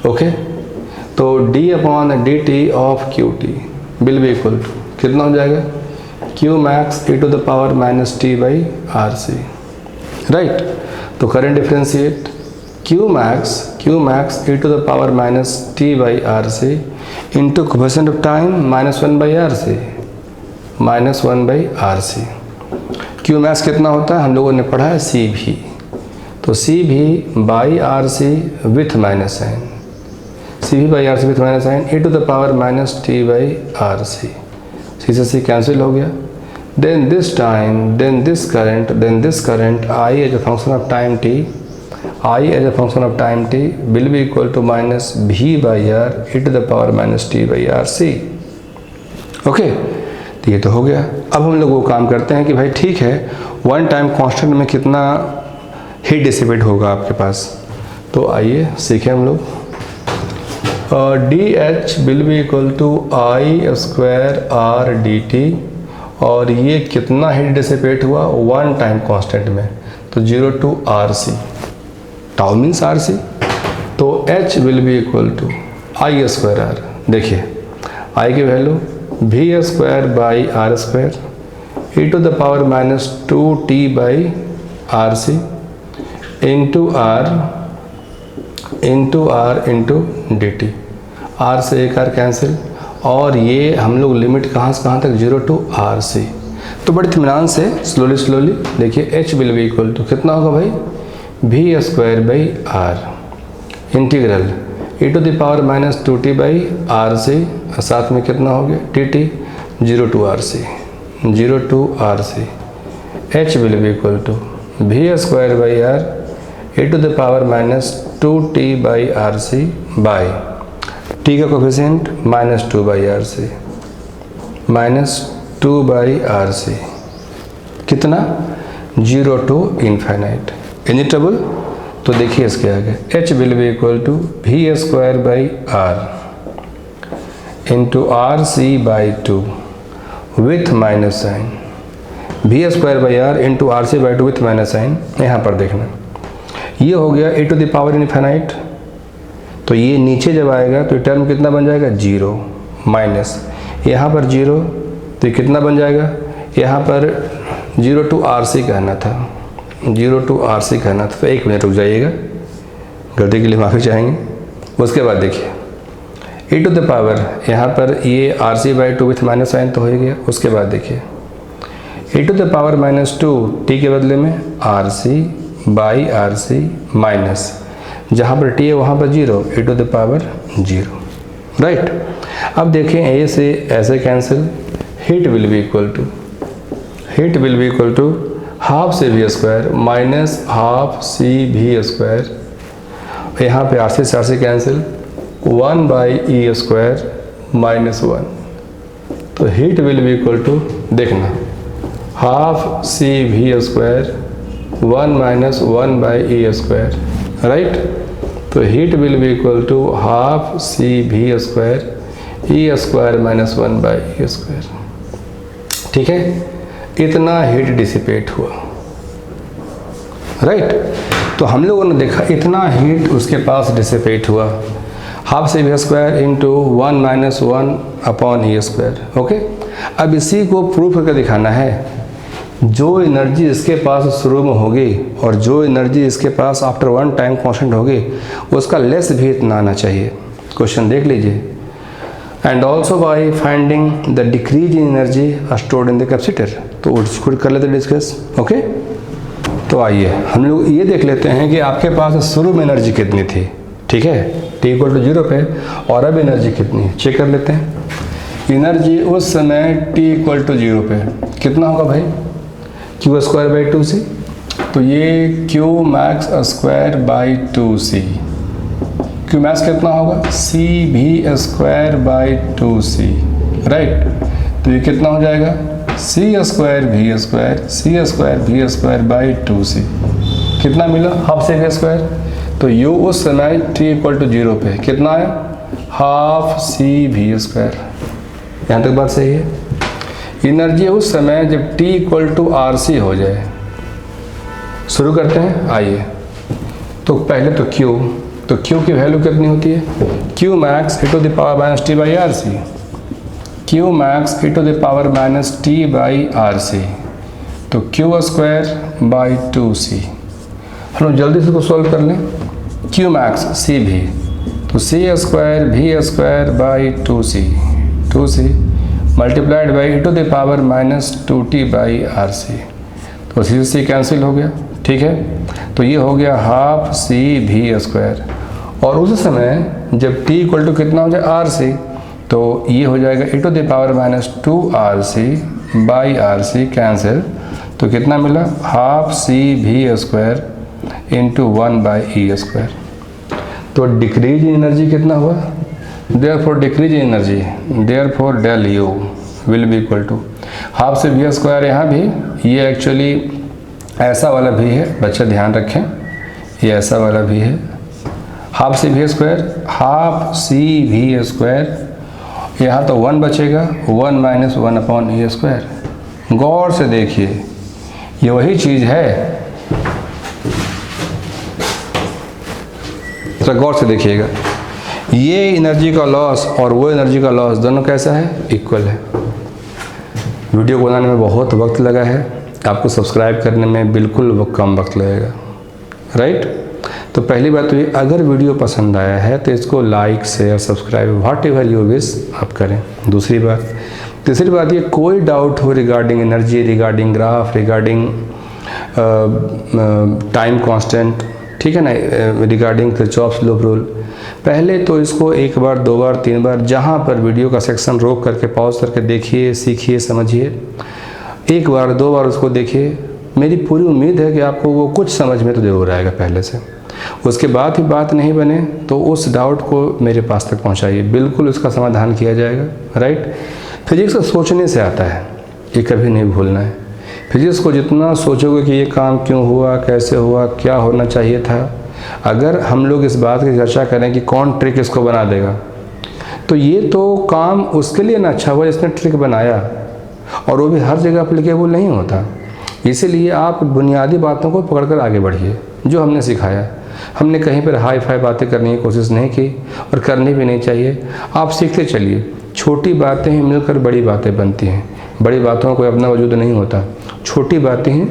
Okay, तो D upon D T of Q T will be equal to कितना हो जाएगा, Q max E to the power minus T by R C, right. तो current differentiate Q max E to the power minus T by R C into coefficient of time minus one by R C, minus one by R C. Q max कितना होता है, हम लोगों ने पढ़ा है सी भी, तो सी भी by R C with minus sign, C भी by R C with minus sign E to the power minus T by R C, C से सी कैंसिल हो गया। Then this time, then this current I as a function of time T, I as a function of time T will be equal to minus V by R E to the power minus T by R C. Okay, तो ये तो हो गया। अब हम लोग वो काम करते हैं कि भाई ठीक है, वन टाइम कांस्टेंट में कितना हीट डिसिपेट होगा आपके पास, तो आइए सीखें हम लोग। D H will be equal to I square R D T, और ये कितना हीट डिसिपेट हुआ वन टाइम कांस्टेंट में, तो 0 to R C, tau means R C, तो H will be equal to I square R. देखिए आई की वैल्यू भी square by R square E to the power minus 2t by R C into R into D T, R से एक आर कैंसिल, और ये हम लोग लिमिट कहाँ से कहाँ तक, 0 टू आर सी। तो बड़े इत्मीनान से स्लोली देखिए H will be equal to कितना होगा भाई, V square by R integral E to the power minus 2t by R C, साथ में कितना हो गया T T 0 to R C, 0 to R C. H will be equal to V square by R E to the power minus 2t by R C by T का coefficient minus 2 by R C, minus 2 by R सी, कितना 0 टू इनफाइनाइट। एनी ट्रबल, तो देखिए इसके आगे H will be equal to V square by R into R C by 2 with minus sign, V square by R into R C by 2 with minus sign. यहाँ पर देखना ये हो गया e to the power infinite, तो ये नीचे जब आएगा तो टर्म कितना बन जाएगा 0 माइनस, यहाँ पर 0, तो ये कितना बन जाएगा, यहाँ पर 0 टू आर सी कहना था, 0 टू आर सी कहना था। तो एक मिनट रुक जाइएगा, गलती के लिए माफ़ी चाहेंगे। उसके बाद देखिए e टू द पावर, यहाँ पर ये R C by 2 with minus sign तो हो ही गया। उसके बाद देखिए e to the power minus 2 T के बदले में R C by R C minus, जहाँ पर टी है वहाँ पर 0 E to the power 0, right. अब देखें ए से ऐसे cancel, heat will be equal to half C V square minus half C V square, यहाँ पे R C cancel, 1 by E square minus 1, तो heat will be equal to देखना half C V square 1 minus 1 by E square, right. तो heat will be equal to half C V square E square minus 1 by E square, ठीक है। इतना हीट डिसिपेट हुआ, राइट। तो हम लोगों ने देखा इतना हीट उसके पास डिसिपेट हुआ, half C V square into 1 minus 1 upon E square, okay. अब इसी को प्रूफ करके दिखाना है, जो एनर्जी इसके पास शुरू में होगी और जो एनर्जी इसके पास आफ्टर वन टाइम कांस्टेंट होगी, उसका लेस भी इतना आना चाहिए। क्वेश्चन देख लीजिए, and also by finding the decrease in energy stored in the capacitor. तो उसको कर लेते डिस्कस। ओके, तो आइए हम लोग ये देख लेते हैं कि आपके पास शुरू में एनर्जी कितनी थी, ठीक है, t इक्वल टू 0 पे, और अब एनर्जी कितनी है चेक कर लेते हैं। एनर्जी उस समय t इक्वल टू 0 पे कितना होगा भाई, q स्क्वायर बाई 2c। तो ये q max square by 2c, q max कितना होगा c V square by 2c, right. तो ये कितना हो जाएगा c स्क्वायर भी स्क्वायर बाई 2c, कितना मिला हाफ c भी स्क्वायर। तो u उस समय t इक्वल टू 0 पे कितना आया, हाफ c भी स्क्वायर। यहाँ तक बात सही है। एनर्जी उस समय जब t इक्वल टू RC हो जाए, शुरू करते हैं आइए। तो पहले तो q की वैल्यू कितनी होती है, q max e to the power minus T by R C, q max e to the power minus T by R C. तो q स्क्वायर बाई 2c। हम लोग जल्दी से इसको सॉल्व कर लें। q मैक्स c भी, तो c square by 2c multiplied by e to the power minus 2t by R C. तो c कैंसिल हो गया, ठीक है। तो ये हो गया हाफ c भी स्क्वायर। और उस समय जब t इक्वल टू कितना हो जाए RC, तो ये हो जाएगा e to the power minus 2RC by RC cancel. तो कितना मिला, half c V square into 1 by E square. तो डिक्रीज इन एनर्जी कितना हुआ, therefore decrease in energy, therefore del U will be equal to half C V square. यहाँ भी ये एक्चुअली ऐसा वाला भी है, बच्चे ध्यान रखें, ये ऐसा वाला भी है, half C V square, half C V square. यहाँ तो 1 बचेगा, 1 माइनस 1 अपॉन ई स्क्वायर। गौर से देखिए, ये वही चीज़ है, तो गौर से देखिएगा, ये एनर्जी का लॉस और वो एनर्जी का लॉस दोनों कैसा है, इक्वल है। वीडियो बनाने में बहुत वक्त लगा है, आपको सब्सक्राइब करने में बिल्कुल कम वक्त लगेगा, राइट। तो पहली बात तो ये, अगर वीडियो पसंद आया है तो इसको like share subscribe what ever you wish आप करें। दूसरी बात, तीसरी बात ये, कोई डाउट हो regarding energy, regarding graph, regarding time constant, ठीक है ना, रिगार्डिंग किरचॉफ्स लॉ रूल, पहले तो इसको 1 बार 2 बार 3 बार जहाँ पर वीडियो का सेक्शन रोक करके पॉज करके देखिए, सीखिए, समझिए। 1 बार 2 बार उसको देखिए। मेरी पूरी उम्मीद है कि आपको वो कुछ समझ में तो जरूर आएगा पहले से। उसके बाद भी बात नहीं बने तो उस डाउट को मेरे पास तक पहुंचाइए, बिल्कुल उसका समाधान किया जाएगा, राइट। फिजिक्स सोचने से आता है, ये कभी नहीं भूलना है। फिजिक्स को जितना सोचोगे कि ये काम क्यों हुआ, कैसे हुआ, क्या होना चाहिए था, अगर हम लोग इस बात की चर्चा करें कि कौन ट्रिक इसको बना देगा, तो ये तो काम उसके लिए ना अच्छा हुआ जिसने ट्रिक बनाया, और वो भी हर जगह अप्लीकेबल नहीं होता। इसीलिए आप बुनियादी बातों को पकड़कर आगे बढ़िए, जो हमने सिखाया। हमने कहीं पर हाई फाई बातें करने की कोशिश नहीं की और करनी भी नहीं चाहिए। आप सीखते चलिए, छोटी बातें ही मिलकर बड़ी बातें बनती हैं। बड़ी बातों को अपना वजूद नहीं होता, छोटी बातें हैं,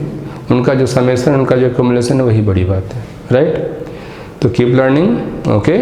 उनका जो समेसन, उनका जो एक्युमुलेशन है, वही बड़ी बात है, राइट। तो कीप लर्निंग, ओके।